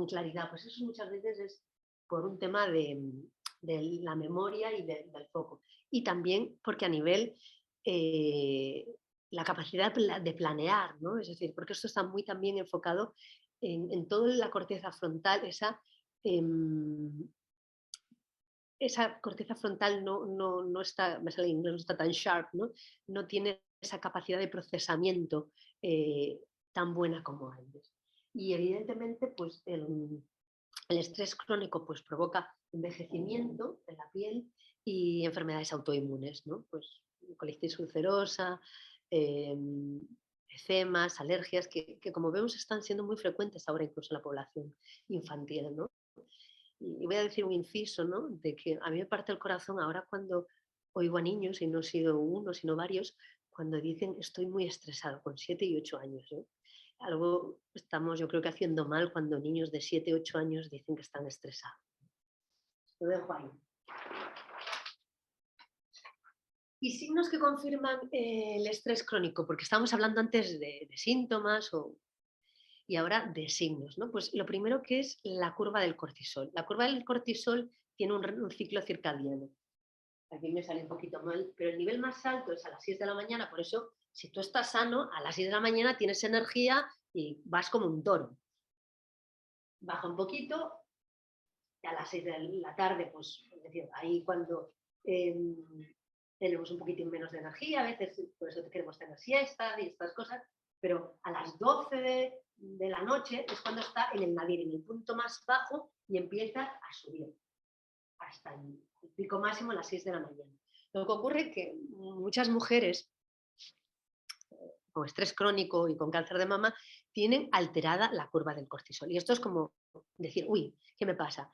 claridad. Pues eso muchas veces es por un tema de la memoria y del foco. Y también porque a nivel eh, la capacidad de planear, ¿no? Es decir, porque esto está muy también enfocado en toda la corteza frontal, esa corteza frontal no está, me sale en inglés, no está tan sharp, ¿no? No tiene esa capacidad de procesamiento tan buena como antes. Y evidentemente, pues el estrés crónico pues, provoca envejecimiento de la piel y enfermedades autoinmunes, ¿no? Pues colitis ulcerosa, eh, eczemas, alergias, que como vemos están siendo muy frecuentes ahora incluso en la población infantil, ¿no? Y voy a decir un inciso, ¿no? De que a mí me parte el corazón ahora cuando oigo a niños, y no he sido uno, sino varios, cuando dicen estoy muy estresado, con 7 y 8 años. ¿No? Algo estamos, yo creo que haciendo mal cuando niños de 7, 8 años dicen que están estresados. Lo dejo ahí. Y signos que confirman el estrés crónico, porque estábamos hablando antes de síntomas y ahora de signos, ¿no? Pues lo primero que es la curva del cortisol. La curva del cortisol tiene un ciclo circadiano. Aquí me sale un poquito mal, pero el nivel más alto es a las 6 de la mañana, por eso si tú estás sano, a las 6 de la mañana tienes energía y vas como un toro. Baja un poquito y a las 6 de la tarde, pues es decir, ahí cuando eh, tenemos un poquitín menos de energía, a veces por eso queremos tener siestas y estas cosas, pero a las 12 de la noche es cuando está en el nadir, en el punto más bajo y empieza a subir hasta el el pico máximo a las 6 de la mañana. Lo que ocurre es que muchas mujeres con estrés crónico y con cáncer de mama tienen alterada la curva del cortisol. Y esto es como decir, uy, ¿qué me pasa?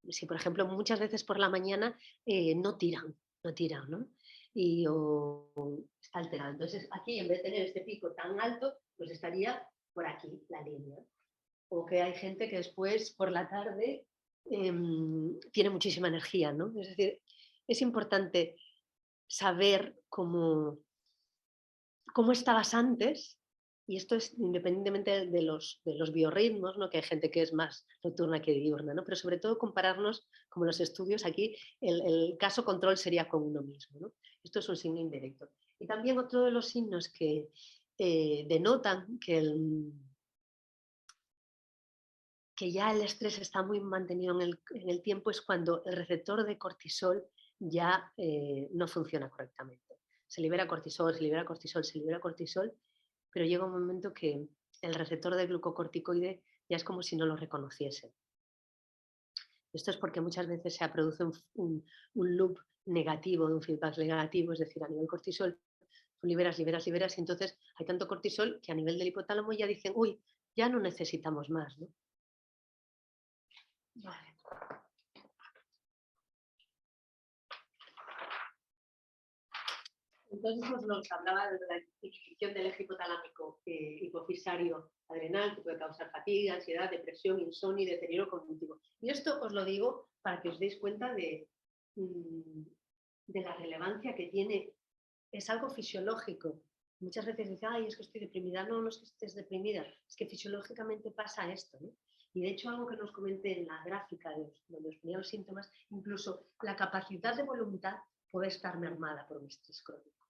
Si, por ejemplo, muchas veces por la mañana no tiran, ¿no? Y está alterado. Entonces, aquí, en vez de tener este pico tan alto, pues estaría por aquí la línea. O que hay gente que después, por la tarde, tiene muchísima energía, ¿no? Es decir, es importante saber cómo estabas antes, y esto es independientemente de los biorritmos, ¿no? Que hay gente que es más nocturna que diurna, ¿no? Pero sobre todo compararnos, como los estudios aquí, el caso control sería con uno mismo, ¿no? Esto es un signo indirecto. Y también otro de los signos que denotan que ya el estrés está muy mantenido en el tiempo es cuando el receptor de cortisol ya no funciona correctamente. Se libera cortisol, se libera cortisol, se libera cortisol, pero llega un momento que el receptor de glucocorticoide ya es como si no lo reconociese. Esto es porque muchas veces se produce un loop negativo, un feedback negativo, es decir, a nivel cortisol, tú liberas, liberas, liberas, y entonces hay tanto cortisol que a nivel del hipotálamo ya dicen, uy, ya no necesitamos más, ¿no? Vale. Entonces nos hablaba de la inhibición del eje hipotalámico hipofisario adrenal, que puede causar fatiga, ansiedad, depresión, insomnio y deterioro cognitivo. Y esto os lo digo para que os deis cuenta de la relevancia que tiene. Es algo fisiológico. Muchas veces dicen, ay, es que estoy deprimida. No, no es que estés deprimida, es que fisiológicamente pasa esto, ¿no? Y de hecho, algo que nos comenté en la gráfica donde os ponía los síntomas, incluso la capacidad de voluntad puede estar mermada por un estrés crónico.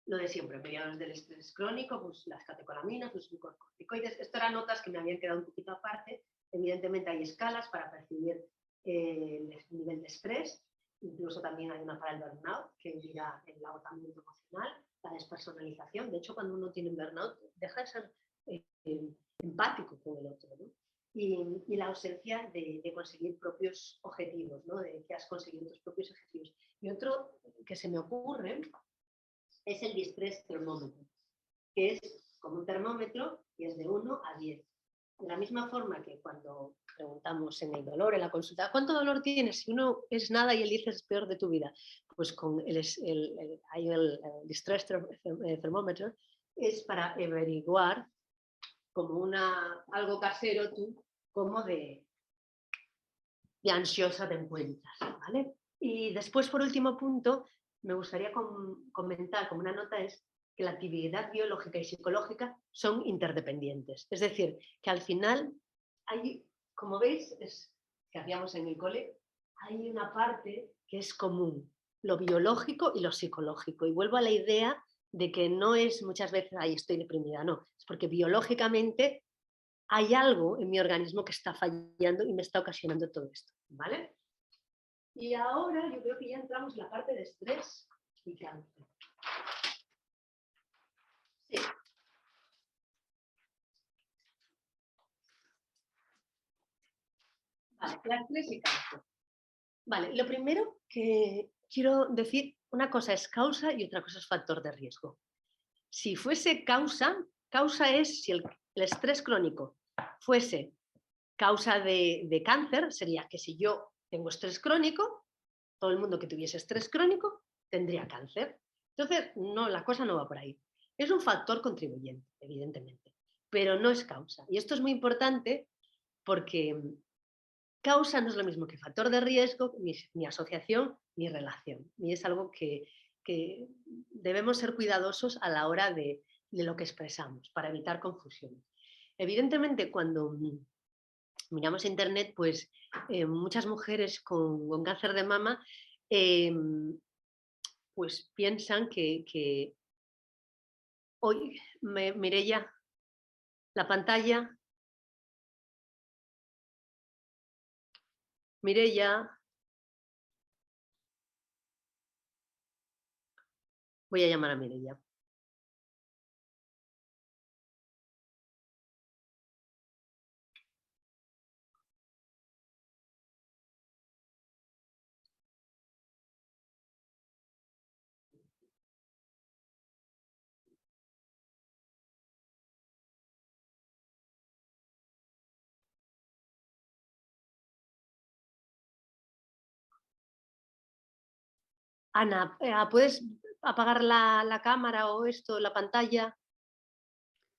Lo de siempre, mediados del estrés crónico, pues las catecolaminas, los glucocorticoides. Esto eran notas que me habían quedado un poquito aparte. Evidentemente hay escalas para percibir el nivel de estrés. Incluso también hay una para el burnout, que dirá el agotamiento emocional, la despersonalización. De hecho, cuando uno tiene un burnout, deja de ser empático con el otro, ¿no? Y la ausencia de conseguir propios objetivos, ¿no? De que has conseguido tus propios objetivos. Y otro que se me ocurre es el distress termómetro, que es como un termómetro y es de 1 a 10. De la misma forma que cuando preguntamos en el dolor, en la consulta, ¿cuánto dolor tienes? Si uno es nada y él dice es peor de tu vida, pues con el distress thermometer es para averiguar como algo casero tú, como de ansiosa te encuentras, ¿vale? Y después, por último punto, me gustaría comentar como una nota es que la actividad biológica y psicológica son interdependientes. Es decir, que al final hay, como veis, que hacíamos en el cole, hay una parte que es común, lo biológico y lo psicológico. Y vuelvo a la idea de que no es muchas veces, ay, estoy deprimida, no, es porque biológicamente hay algo en mi organismo que está fallando y me está ocasionando todo esto, ¿vale? Y ahora yo creo que ya entramos en la parte de estrés y cáncer. Sí. Vale, la estrés y cáncer. Vale, lo primero que quiero decir, una cosa es causa y otra cosa es factor de riesgo. Si fuese causa es si el estrés crónico fuese causa de cáncer, sería que si yo tengo estrés crónico, todo el mundo que tuviese estrés crónico tendría cáncer. Entonces, no, la cosa no va por ahí. Es un factor contribuyente, evidentemente, pero no es causa. Y esto es muy importante porque causa no es lo mismo que factor de riesgo, ni asociación, ni relación. Y es algo que debemos ser cuidadosos a la hora de lo que expresamos para evitar confusiones. Evidentemente, cuando miramos internet, pues muchas mujeres con cáncer de mama pues piensan que hoy, Mireia, la pantalla, Mireia, voy a llamar a Mireia. Ana, ¿puedes apagar la cámara o esto, la pantalla?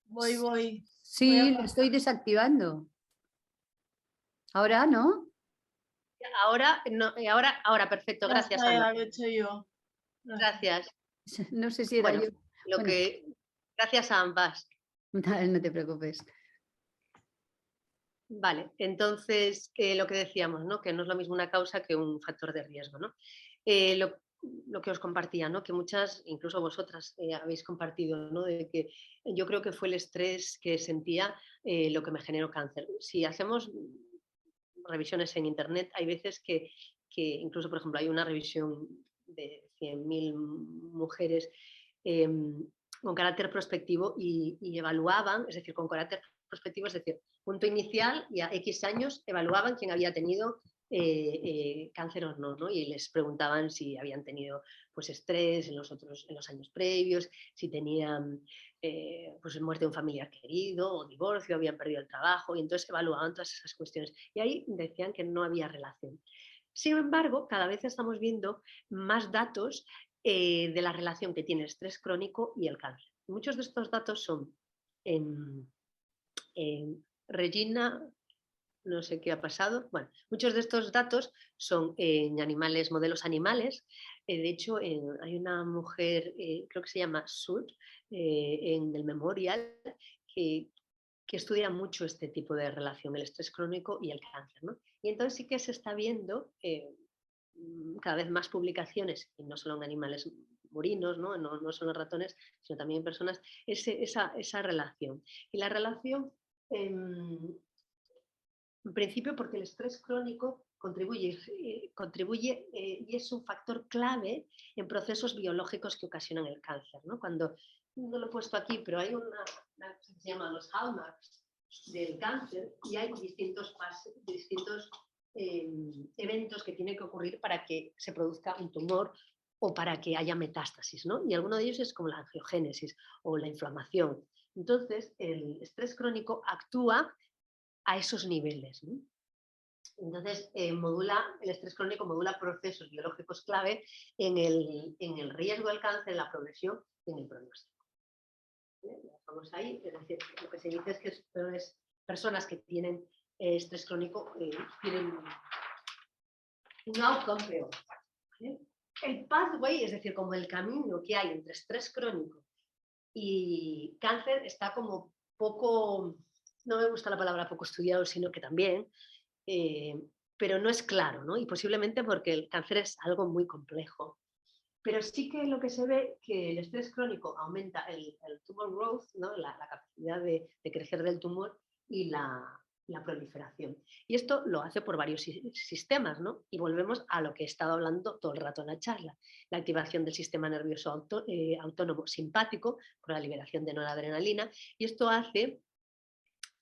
Voy. Voy Sí, a... lo estoy desactivando. Ahora, ¿no? Ahora, no, ahora, perfecto, Ya gracias, está, Ana. ya lo he hecho yo. Gracias. No sé si era Bueno, yo. Bueno, gracias a ambas. no te preocupes. Vale, entonces lo que decíamos, ¿no? Que no es lo mismo una causa que un factor de riesgo, ¿no? Lo que os compartía, ¿no? Que muchas, incluso vosotras, habéis compartido, ¿no? De que yo creo que fue el estrés que sentía lo que me generó cáncer. Si hacemos revisiones en internet, hay veces que incluso, por ejemplo, hay una revisión de 100.000 mujeres con carácter prospectivo y evaluaban, es decir, con carácter prospectivo, es decir, punto inicial y a X años evaluaban quién había tenido cáncer o no, ¿no? Y les preguntaban si habían tenido pues, estrés en los años previos, si tenían pues, muerte de un familiar querido o divorcio, habían perdido el trabajo, y entonces evaluaban todas esas cuestiones. Y ahí decían que no había relación. Sin embargo, cada vez estamos viendo más datos de la relación que tiene el estrés crónico y el cáncer. Muchos de estos datos son Regina, no sé qué ha pasado. Bueno, muchos de estos datos son en animales, modelos animales. De hecho, hay una mujer, creo que se llama Sud, en el Memorial, que, que estudia mucho este tipo de relación, el estrés crónico y el cáncer, ¿no? Y entonces sí que se está viendo cada vez más publicaciones, y no solo en animales murinos, no solo en ratones, sino también en personas, esa relación. Y la relación, en principio, porque el estrés crónico contribuye y es un factor clave en procesos biológicos que ocasionan el cáncer, ¿no? Cuando, no lo he puesto aquí, pero hay una cosa que se llama los hallmarks del cáncer y hay distintos eventos que tienen que ocurrir para que se produzca un tumor o para que haya metástasis, ¿no? Y alguno de ellos es como la angiogénesis o la inflamación. Entonces, el estrés crónico actúa a esos niveles, ¿no? Entonces, el estrés crónico modula procesos biológicos clave en el riesgo del cáncer, en la progresión y en el pronóstico. Estamos ahí, es decir, lo que se dice es que personas que tienen estrés crónico tienen un outcome peor. ¿Vale? El pathway, es decir, como el camino que hay entre estrés crónico y cáncer está como poco, no me gusta la palabra poco estudiado, sino que también, pero no es claro, ¿no? Y posiblemente porque el cáncer es algo muy complejo. Pero sí que lo que se ve que el estrés crónico aumenta el tumor growth, ¿no? La capacidad de crecer del tumor y la proliferación. Y esto lo hace por varios sistemas, ¿no? Y volvemos a lo que he estado hablando todo el rato en la charla. La activación del sistema nervioso autónomo simpático por la liberación de noradrenalina. Y esto hace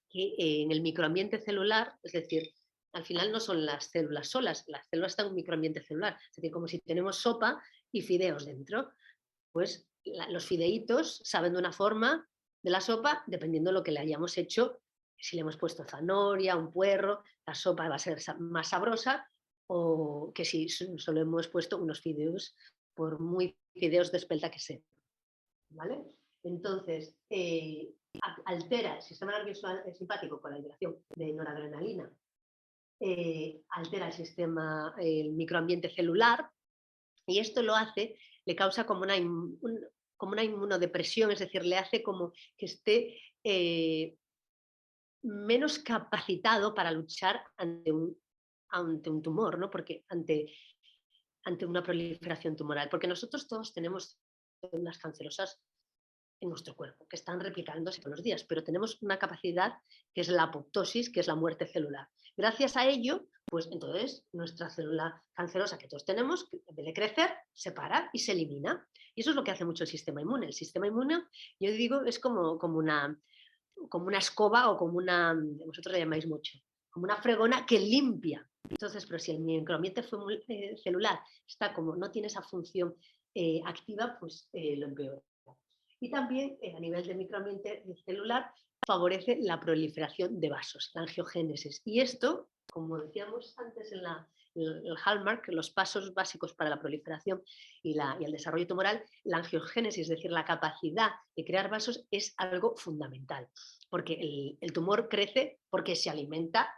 que en el microambiente celular, es decir, al final no son las células solas, las células están en un microambiente celular, es decir, como si tenemos sopa y fideos dentro, pues los fideitos saben de una forma de la sopa dependiendo de lo que le hayamos hecho. Si le hemos puesto zanahoria, un puerro, la sopa va a ser más sabrosa, o que si solo hemos puesto unos fideos, por muy fideos de espelta que sean. ¿Vale? Entonces, altera el sistema nervioso simpático con la liberación de noradrenalina, altera el microambiente celular, y esto lo hace, le causa como una inmunodepresión, es decir, le hace como que esté menos capacitado para luchar ante un tumor, ¿no? Porque ante una proliferación tumoral, porque nosotros todos tenemos células cancerosas en nuestro cuerpo, que están replicándose todos los días, pero tenemos una capacidad que es la apoptosis, que es la muerte celular. Gracias a ello, pues entonces nuestra célula cancerosa que todos tenemos, en vez de crecer, se para y se elimina. Y eso es lo que hace mucho el sistema inmune. El sistema inmune, yo digo, es como una escoba o como vosotros le llamáis mucho, como una fregona que limpia. Entonces, pero si el microambiente celular está como no tiene esa función activa, pues lo empeora. Y también a nivel de microambiente celular favorece la proliferación de vasos, la angiogénesis. Y esto como decíamos antes en el Hallmark, los pasos básicos para la proliferación y el desarrollo tumoral, la angiogénesis, es decir, la capacidad de crear vasos, es algo fundamental, porque el tumor crece porque se alimenta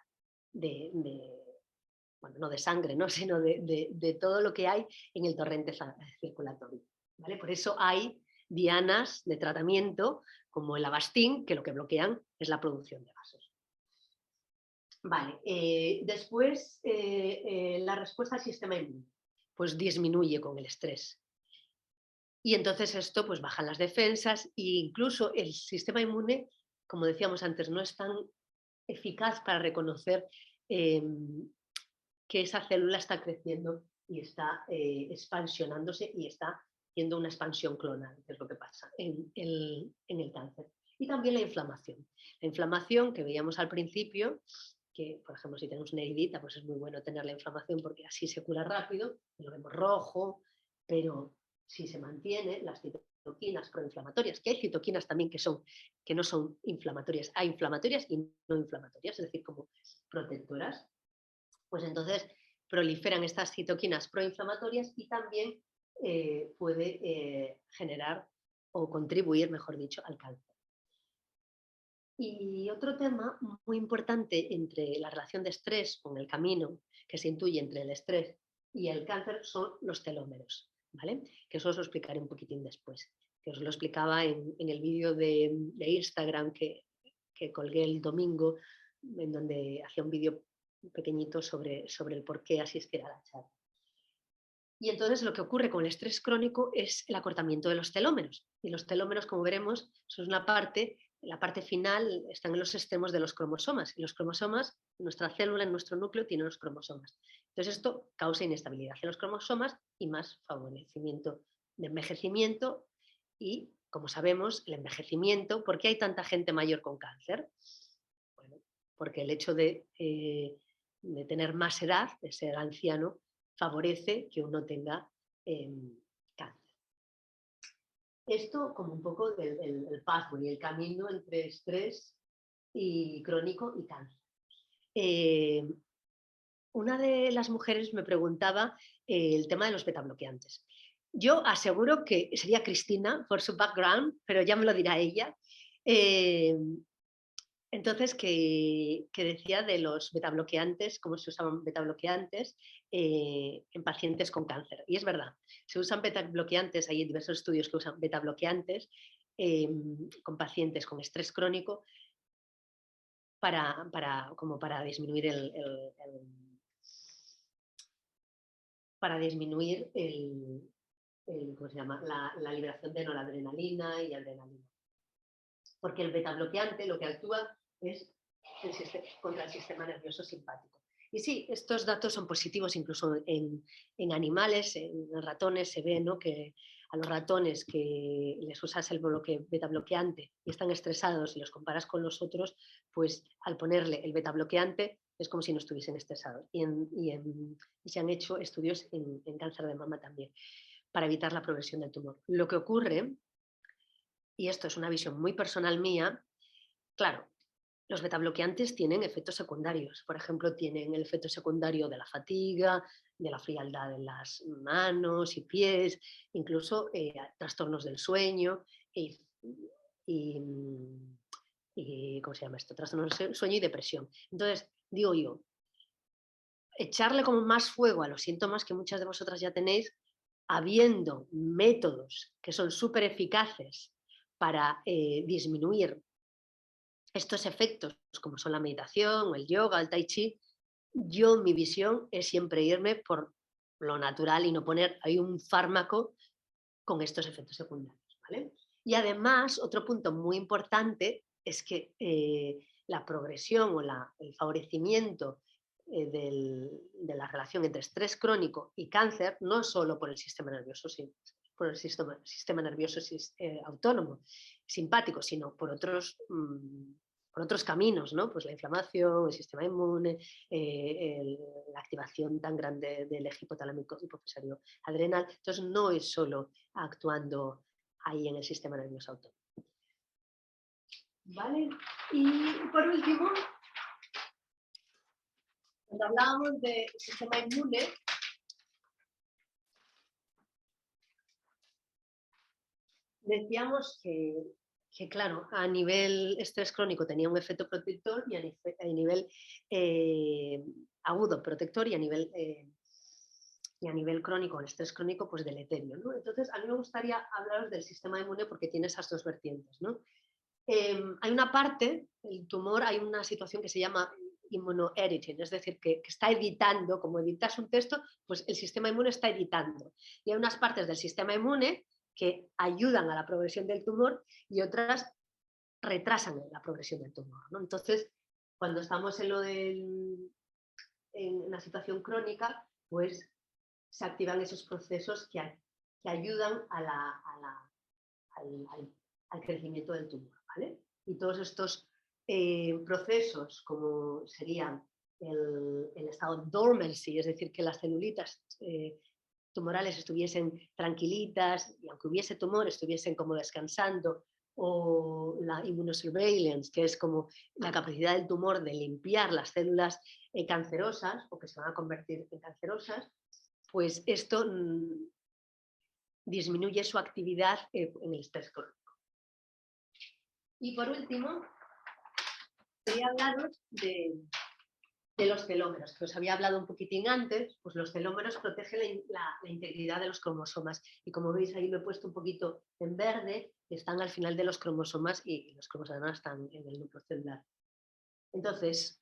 bueno, no de sangre, ¿no? Sino de todo lo que hay en el torrente circulatorio. ¿Vale? Por eso hay dianas de tratamiento como el Avastin, que lo que bloquean es la producción de vasos. Vale, después la respuesta al sistema inmune pues disminuye con el estrés. Y entonces esto pues baja las defensas e incluso el sistema inmune, como decíamos antes, no es tan eficaz para reconocer que esa célula está creciendo y está expansionándose y está haciendo una expansión clonal, que es lo que pasa en el cáncer. Y también la inflamación. La inflamación que veíamos al principio, que por ejemplo si tenemos una heridita, pues es muy bueno tener la inflamación porque así se cura rápido, lo vemos rojo, pero si se mantiene las citoquinas proinflamatorias, que hay citoquinas también que no son inflamatorias, hay inflamatorias y no inflamatorias, es decir, como protectoras, pues entonces proliferan estas citoquinas proinflamatorias y también puede generar o contribuir, mejor dicho, al cáncer. Y otro tema muy importante entre la relación de estrés con el camino que se intuye entre el estrés y el cáncer son los telómeros, ¿vale? Que eso os lo explicaré un poquitín después, que os lo explicaba en el vídeo de Instagram que colgué el domingo, en donde hacía un vídeo pequeñito sobre el por qué asistir a la charla. Y entonces lo que ocurre con el estrés crónico es el acortamiento de los telómeros. Y los telómeros, como veremos, son una parte, la parte final están en los extremos de los cromosomas. Y los cromosomas, nuestra célula, en nuestro núcleo, tiene los cromosomas. Entonces esto causa inestabilidad en los cromosomas y más favorecimiento de envejecimiento. Y, como sabemos, el envejecimiento, ¿por qué hay tanta gente mayor con cáncer? Bueno, porque el hecho de tener más edad, de ser anciano, favorece que uno tenga cáncer. Esto como un poco el pathway, el camino entre estrés y crónico y cáncer. Una de las mujeres me preguntaba el tema de los betabloqueantes. Yo aseguro que sería Cristina por su background, pero ya me lo dirá ella. Entonces, que decía de los betabloqueantes, cómo se usaban betabloqueantes en pacientes con cáncer. Y es verdad, se usan betabloqueantes, hay diversos estudios que usan betabloqueantes con pacientes con estrés crónico como para disminuir ¿cómo se llama? La liberación de noradrenalina y adrenalina. Porque el betabloqueante lo que actúa es contra el sistema nervioso simpático. Y sí, estos datos son positivos incluso en animales, en ratones se ve, ¿no?, que a los ratones que les usas el betabloqueante y están estresados y los comparas con los otros, pues al ponerle el betabloqueante es como si no estuviesen estresados. Y se han hecho estudios en cáncer de mama también para evitar la progresión del tumor. Lo que ocurre, y esto es una visión muy personal mía, claro, los betabloqueantes tienen efectos secundarios. Por ejemplo, tienen el efecto secundario de la fatiga, de la frialdad en las manos y pies, incluso trastornos del sueño y ¿cómo se llama esto? Trastornos del sueño y depresión. Entonces, digo yo, echarle como más fuego a los síntomas que muchas de vosotras ya tenéis, habiendo métodos que son súper eficaces para disminuir estos efectos, como son la meditación, el yoga, el tai chi, mi visión es siempre irme por lo natural y no poner ahí un fármaco con estos efectos secundarios, ¿vale? Y además, otro punto muy importante es que la progresión o el favorecimiento de la relación entre estrés crónico y cáncer, no solo por el sistema nervioso, sino por el sistema nervioso autónomo, simpático, sino por otros caminos, ¿no? Pues la inflamación, el sistema inmune, la activación tan grande del eje hipotalámico hipofisario adrenal. Entonces, no es solo actuando ahí en el sistema nervioso autónomo. ¿Vale? Y por último, Cuando hablábamos del sistema inmune, decíamos que, claro, a nivel estrés crónico tenía un efecto protector y a nivel agudo protector y a nivel crónico, el estrés crónico, pues deleterio, ¿no? Entonces, a mí me gustaría hablaros del sistema inmune porque tiene esas dos vertientes, ¿no? Hay una parte, el tumor, hay una situación que se llama inmunoediting, es decir, que está editando, como editas un texto, pues el sistema inmune está editando. Y hay unas partes del sistema inmune que ayudan a la progresión del tumor y otras retrasan la progresión del tumor, ¿no? Entonces, cuando estamos en la situación crónica, pues se activan esos procesos que ayudan al crecimiento del tumor, ¿vale? Y todos estos procesos, como serían el estado dormancy, es decir, que las celulitas tumorales estuviesen tranquilitas y aunque hubiese tumor estuviesen como descansando, o la immunosurveillance, que es como la capacidad del tumor de limpiar las células cancerosas o que se van a convertir en cancerosas, pues esto disminuye su actividad en el estrés crónico. Y por último, quería hablaros de los telómeros, que os había hablado un poquitín antes. Pues los telómeros protegen la integridad de los cromosomas y como veis ahí lo he puesto un poquito en verde, están al final de los cromosomas y los cromosomas están en el núcleo celular. Entonces,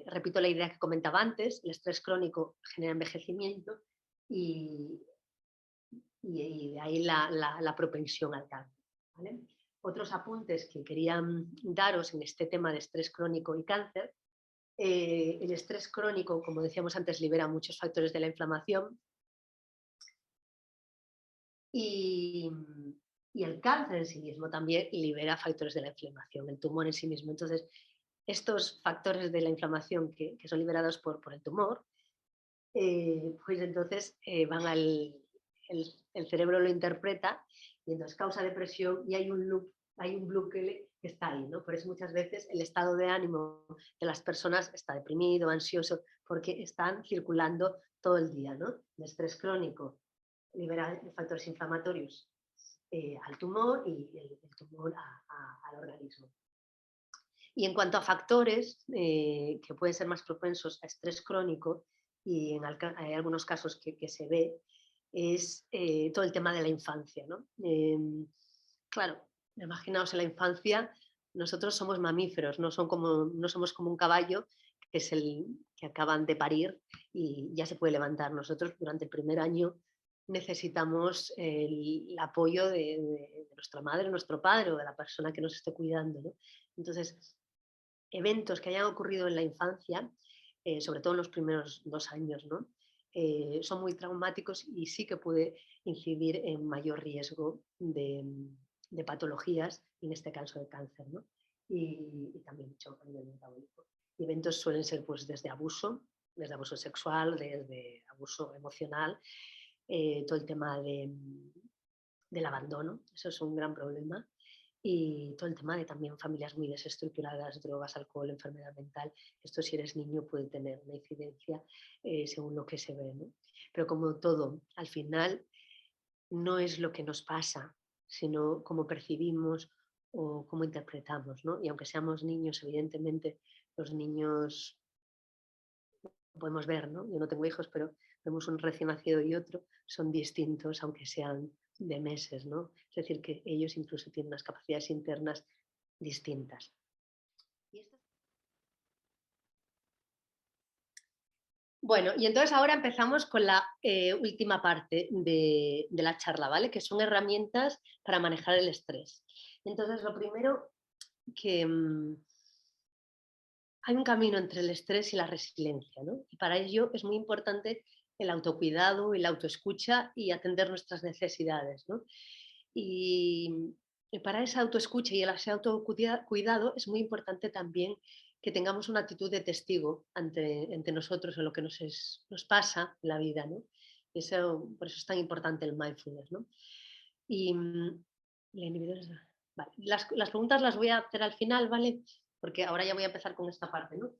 repito la idea que comentaba antes, el estrés crónico genera envejecimiento y de ahí la propensión al cáncer, ¿vale? Otros apuntes que quería daros en este tema de estrés crónico y cáncer. El estrés crónico, como decíamos antes, libera muchos factores de la inflamación y el cáncer en sí mismo también libera factores de la inflamación, el tumor en sí mismo. Entonces, estos factores de la inflamación que son liberados por el tumor, pues entonces van el cerebro lo interpreta y entonces causa depresión y hay un loop, hay un bucle que está ahí, ¿no? Por eso muchas veces el estado de ánimo de las personas está deprimido, ansioso, porque están circulando todo el día, ¿no? El estrés crónico libera factores inflamatorios al tumor y el tumor al organismo. Y en cuanto a factores que pueden ser más propensos a estrés crónico, y hay algunos casos que se ve, es todo el tema de la infancia, ¿no? Claro, imaginaos en la infancia, nosotros somos mamíferos, no somos como un caballo que es el que acaban de parir y ya se puede levantar. Nosotros durante el primer año necesitamos el apoyo de nuestra madre, nuestro padre o de la persona que nos esté cuidando, ¿no? Entonces, eventos que hayan ocurrido en la infancia, sobre todo en los primeros 2 años, ¿no? Son muy traumáticos y sí que puede incidir en mayor riesgo de patologías, en este caso de cáncer, ¿no? Y también mucho a nivel metabólico. Y eventos suelen ser pues, desde abuso sexual, desde abuso emocional, todo el tema del abandono, eso es un gran problema. Y todo el tema de también familias muy desestructuradas, drogas, alcohol, enfermedad mental. Esto si eres niño puede tener una incidencia según lo que se ve, ¿no? Pero como todo, al final no es lo que nos pasa, sino cómo percibimos o cómo interpretamos, ¿no? Y aunque seamos niños, evidentemente los niños podemos ver, ¿no? Yo no tengo hijos, pero vemos un recién nacido y otro, son distintos, aunque sean de meses, ¿no? Es decir, que ellos incluso tienen unas capacidades internas distintas. Bueno, y entonces ahora empezamos con la última parte de la charla, ¿vale? Que son herramientas para manejar el estrés. Entonces, lo primero que hay un camino entre el estrés y la resiliencia, ¿no? Y para ello es muy importante el autocuidado y la autoescucha y atender nuestras necesidades, ¿no? Y para esa autoescucha y ese autocuidado es muy importante también que tengamos una actitud de testigo ante nosotros en lo que nos pasa en la vida, ¿no? Por eso es tan importante el mindfulness, ¿no? Y vale. Las preguntas las voy a hacer al final, ¿vale? Porque ahora ya voy a empezar con esta parte, ¿no?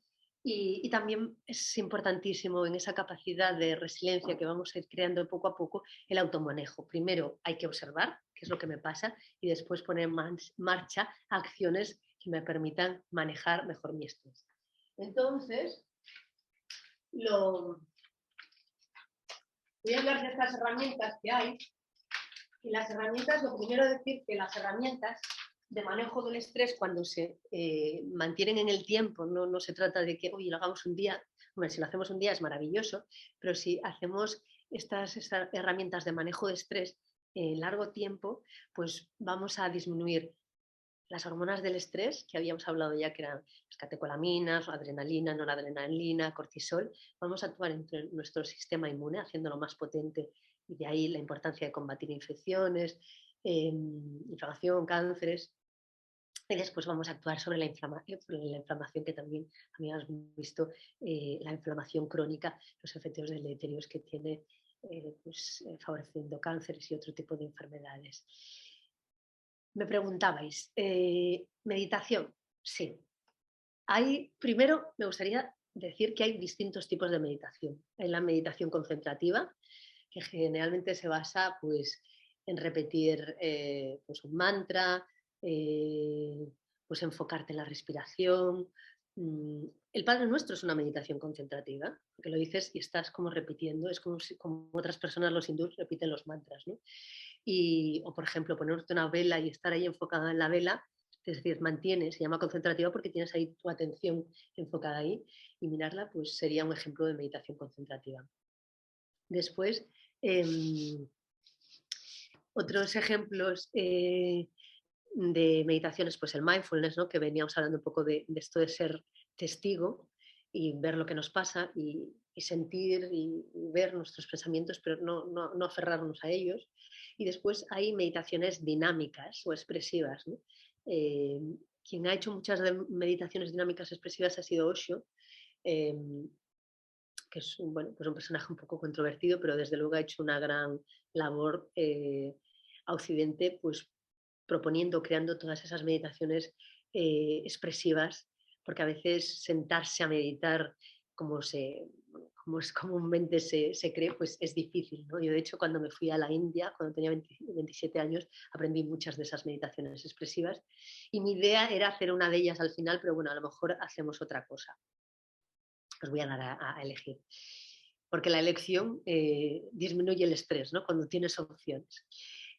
Y también es importantísimo en esa capacidad de resiliencia que vamos a ir creando poco a poco el automanejo. Primero hay que observar qué es lo que me pasa y después poner en marcha acciones que me permitan manejar mejor mi estrés. Entonces, voy a hablar de estas herramientas que hay. Y las herramientas, lo primero decir que las herramientas de manejo del estrés cuando se mantienen en el tiempo, no se trata de que, oye, lo hagamos un día, bueno, si lo hacemos un día es maravilloso, pero si hacemos estas herramientas de manejo de estrés en largo tiempo, pues vamos a disminuir las hormonas del estrés, que habíamos hablado ya que eran las catecolaminas, adrenalina, noradrenalina, cortisol, vamos a actuar en nuestro sistema inmune, haciéndolo más potente, y de ahí la importancia de combatir infecciones, inflamación, cánceres. Y después vamos a actuar sobre la inflamación, que también habíamos visto, la inflamación crónica, los efectos deleterios que tiene, favoreciendo cánceres y otro tipo de enfermedades. Me preguntabais, ¿meditación? Sí. Primero, me gustaría decir que hay distintos tipos de meditación. Hay la meditación concentrativa, que generalmente se basa pues, en repetir pues un mantra, pues enfocarte en la respiración. El Padre Nuestro es una meditación concentrativa, porque lo dices y estás como repitiendo, es como otras personas, los hindús, repiten los mantras, ¿no? O por ejemplo, ponerte una vela y estar ahí enfocada en la vela, es decir, mantienes, se llama concentrativa porque tienes ahí tu atención enfocada ahí, y mirarla pues sería un ejemplo de meditación concentrativa. Después, otros ejemplos de meditaciones, pues el mindfulness, ¿no? Que veníamos hablando un poco de esto de ser testigo y ver lo que nos pasa y sentir y ver nuestros pensamientos, pero no aferrarnos a ellos. Y después hay meditaciones dinámicas o expresivas, ¿no? Quien ha hecho muchas meditaciones dinámicas expresivas ha sido Osho, que es pues un personaje un poco controvertido, pero desde luego ha hecho una gran labor a Occidente, pues proponiendo, creando todas esas meditaciones expresivas, porque a veces sentarse a meditar como comúnmente se cree, pues es difícil, ¿no? Yo de hecho cuando me fui a la India, cuando tenía 27 años, aprendí muchas de esas meditaciones expresivas y mi idea era hacer una de ellas al final, pero bueno, a lo mejor hacemos otra cosa. Os voy a dar a elegir. Porque la elección disminuye el estrés, ¿no? Cuando tienes opciones.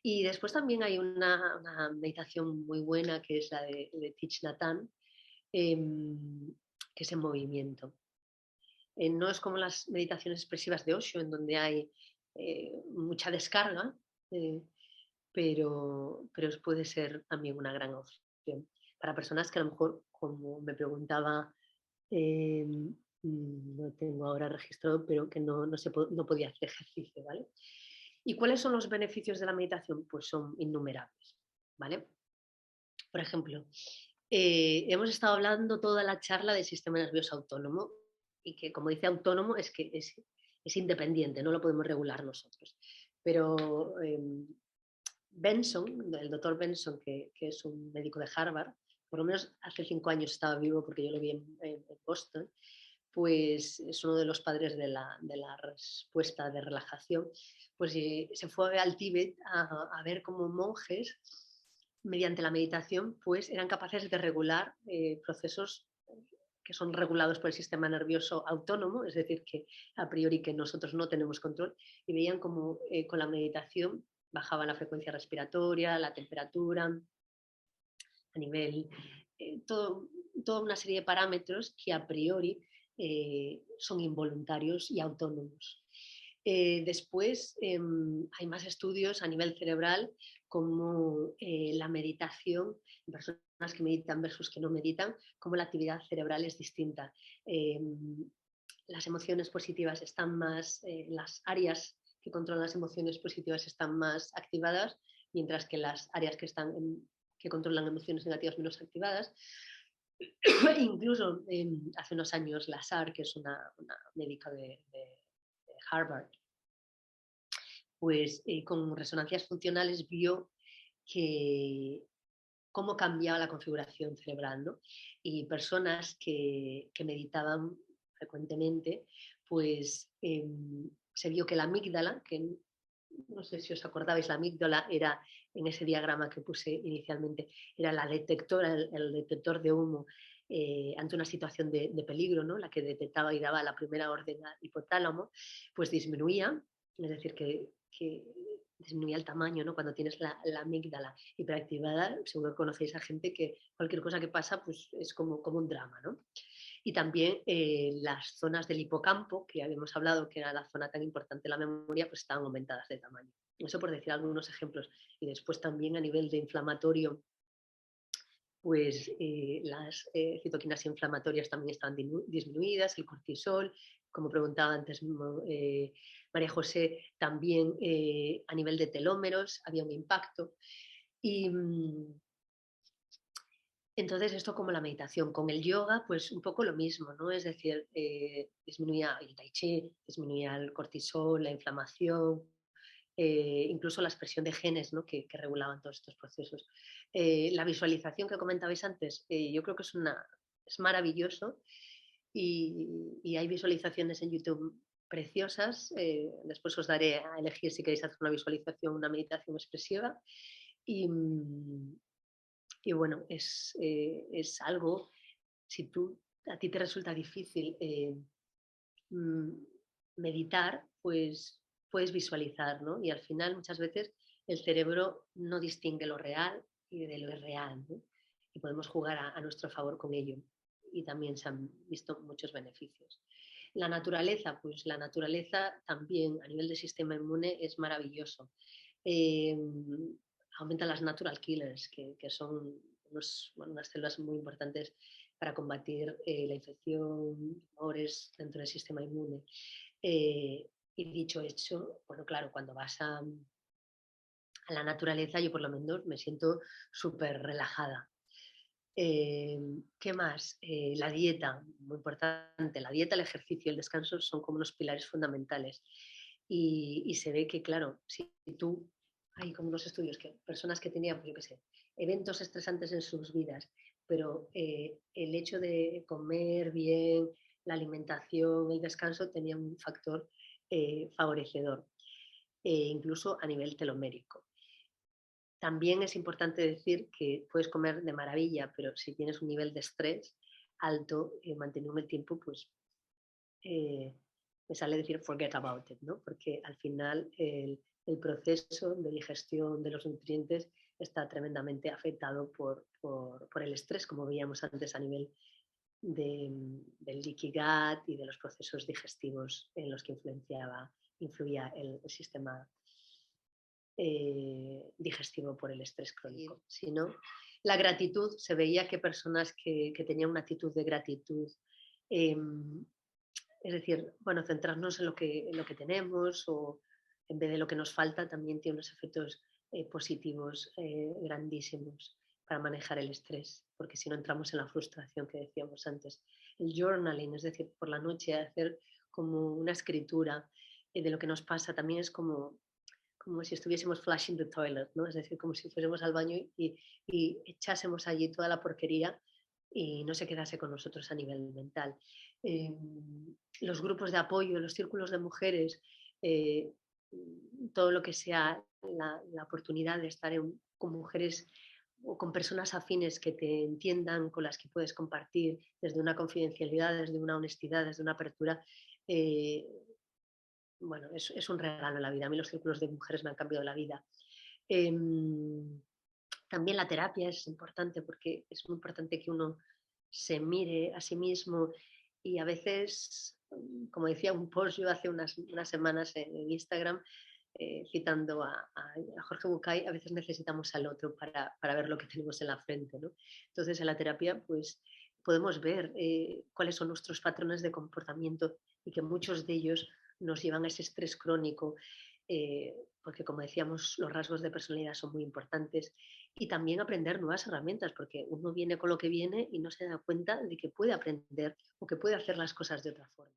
Y después también hay una meditación muy buena que es la de Thich Nhat Hanh, que es en movimiento. No es como las meditaciones expresivas de Osho, en donde hay mucha descarga, pero puede ser también una gran opción para personas que a lo mejor, como me preguntaba, no tengo ahora registrado, pero que no podía hacer ejercicio, ¿vale? ¿Y cuáles son los beneficios de la meditación? Pues son innumerables, ¿vale? Por ejemplo, hemos estado hablando toda la charla del sistema nervioso autónomo y que, como dice autónomo, es que es independiente, no lo podemos regular nosotros. Pero Benson, el doctor Benson, que es un médico de Harvard, por lo menos hace 5 años estaba vivo porque yo lo vi en Boston, pues es uno de los padres de la respuesta de relajación, pues se fue al Tíbet a ver cómo monjes, mediante la meditación, pues eran capaces de regular procesos que son regulados por el sistema nervioso autónomo, es decir, que a priori que nosotros no tenemos control, y veían como con la meditación bajaba la frecuencia respiratoria, la temperatura, a nivel, toda una serie de parámetros que a priori son involuntarios y autónomos. Después hay más estudios a nivel cerebral como la meditación, personas que meditan versus que no meditan, como la actividad cerebral es distinta. Las emociones positivas están más, las áreas que controlan las emociones positivas están más activadas, mientras que las áreas que controlan emociones negativas menos activadas. Incluso hace unos años Lazar, que es una médica de Harvard, pues con resonancias funcionales vio que cómo cambiaba la configuración cerebral, ¿no? Y personas que meditaban frecuentemente, pues se vio que la amígdala, que no sé si os acordabais, la amígdala era, en ese diagrama que puse inicialmente, era la detectora, el detector de humo ante una situación de peligro, ¿no? La que detectaba y daba la primera orden al hipotálamo, pues disminuía, es decir, que disminuía el tamaño, ¿no? Cuando tienes la amígdala hiperactivada, seguro que conocéis a gente que cualquier cosa que pasa pues es como un drama, ¿no? Y también las zonas del hipocampo, que habíamos hablado que era la zona tan importante de la memoria, pues estaban aumentadas de tamaño. Eso por decir algunos ejemplos. Y después también a nivel de inflamatorio, pues las citoquinas inflamatorias también estaban disminuidas, el cortisol, como preguntaba antes María José, también a nivel de telómeros había un impacto. Y entonces esto como la meditación. Con el yoga, pues un poco lo mismo, ¿no? Es decir, disminuía el tai chi, disminuía el cortisol, la inflamación, incluso la expresión de genes, ¿no? que regulaban todos estos procesos. La visualización que comentabais antes, yo creo que es maravilloso y hay visualizaciones en YouTube preciosas. Después os daré a elegir si queréis hacer una visualización, una meditación expresiva. Y, y bueno, es algo, si a ti te resulta difícil mm, meditar, pues puedes visualizar, ¿no? Y al final muchas veces el cerebro no distingue lo real y de lo irreal, ¿no? Y podemos jugar a nuestro favor con ello. Y también se han visto muchos beneficios. La naturaleza, pues la naturaleza también a nivel del sistema inmune es maravilloso. Eh, aumenta las natural killers, que son unas células muy importantes para combatir la infección, tumores dentro del sistema inmune. Y dicho hecho, bueno, claro, cuando vas a la naturaleza, yo por lo menos me siento súper relajada. ¿Qué más? La dieta, muy importante. La dieta, el ejercicio y el descanso son como unos pilares fundamentales. Y se ve que, claro, si tú, hay como unos estudios que personas que tenían, pues yo qué sé, eventos estresantes en sus vidas, pero el hecho de comer bien, la alimentación, el descanso tenía un factor favorecedor, incluso a nivel telomérico. También es importante decir que puedes comer de maravilla, pero si tienes un nivel de estrés alto, mantenido en el tiempo, pues me sale decir forget about it, ¿no? Porque al final el proceso de digestión de los nutrientes está tremendamente afectado por el estrés, como veíamos antes a nivel del leaky gut y de los procesos digestivos en los que influía el sistema digestivo por el estrés crónico. Si no, la gratitud, se veía que personas que tenían una actitud de gratitud, es decir, bueno, centrarnos en lo que tenemos o en vez de lo que nos falta, también tiene unos efectos positivos grandísimos para manejar el estrés, porque si no entramos en la frustración que decíamos antes. El journaling, es decir, por la noche hacer como una escritura de lo que nos pasa, también es como si estuviésemos flashing the toilet, ¿no? Es decir, como si fuésemos al baño y echásemos allí toda la porquería y no se quedase con nosotros a nivel mental. Los grupos de apoyo, los círculos de mujeres, eh, todo lo que sea la oportunidad de estar con mujeres o con personas afines que te entiendan, con las que puedes compartir desde una confidencialidad, desde una honestidad, desde una apertura, bueno, es un regalo en la vida. A mí los círculos de mujeres me han cambiado la vida. También la terapia es importante porque es muy importante que uno se mire a sí mismo y a veces, como decía un post yo hace unas semanas en Instagram, citando a Jorge Bucay, a veces necesitamos al otro para ver lo que tenemos en la frente, ¿no? Entonces en la terapia pues podemos ver cuáles son nuestros patrones de comportamiento y que muchos de ellos nos llevan a ese estrés crónico, porque como decíamos, los rasgos de personalidad son muy importantes y también aprender nuevas herramientas, porque uno viene con lo que viene y no se da cuenta de que puede aprender o que puede hacer las cosas de otra forma.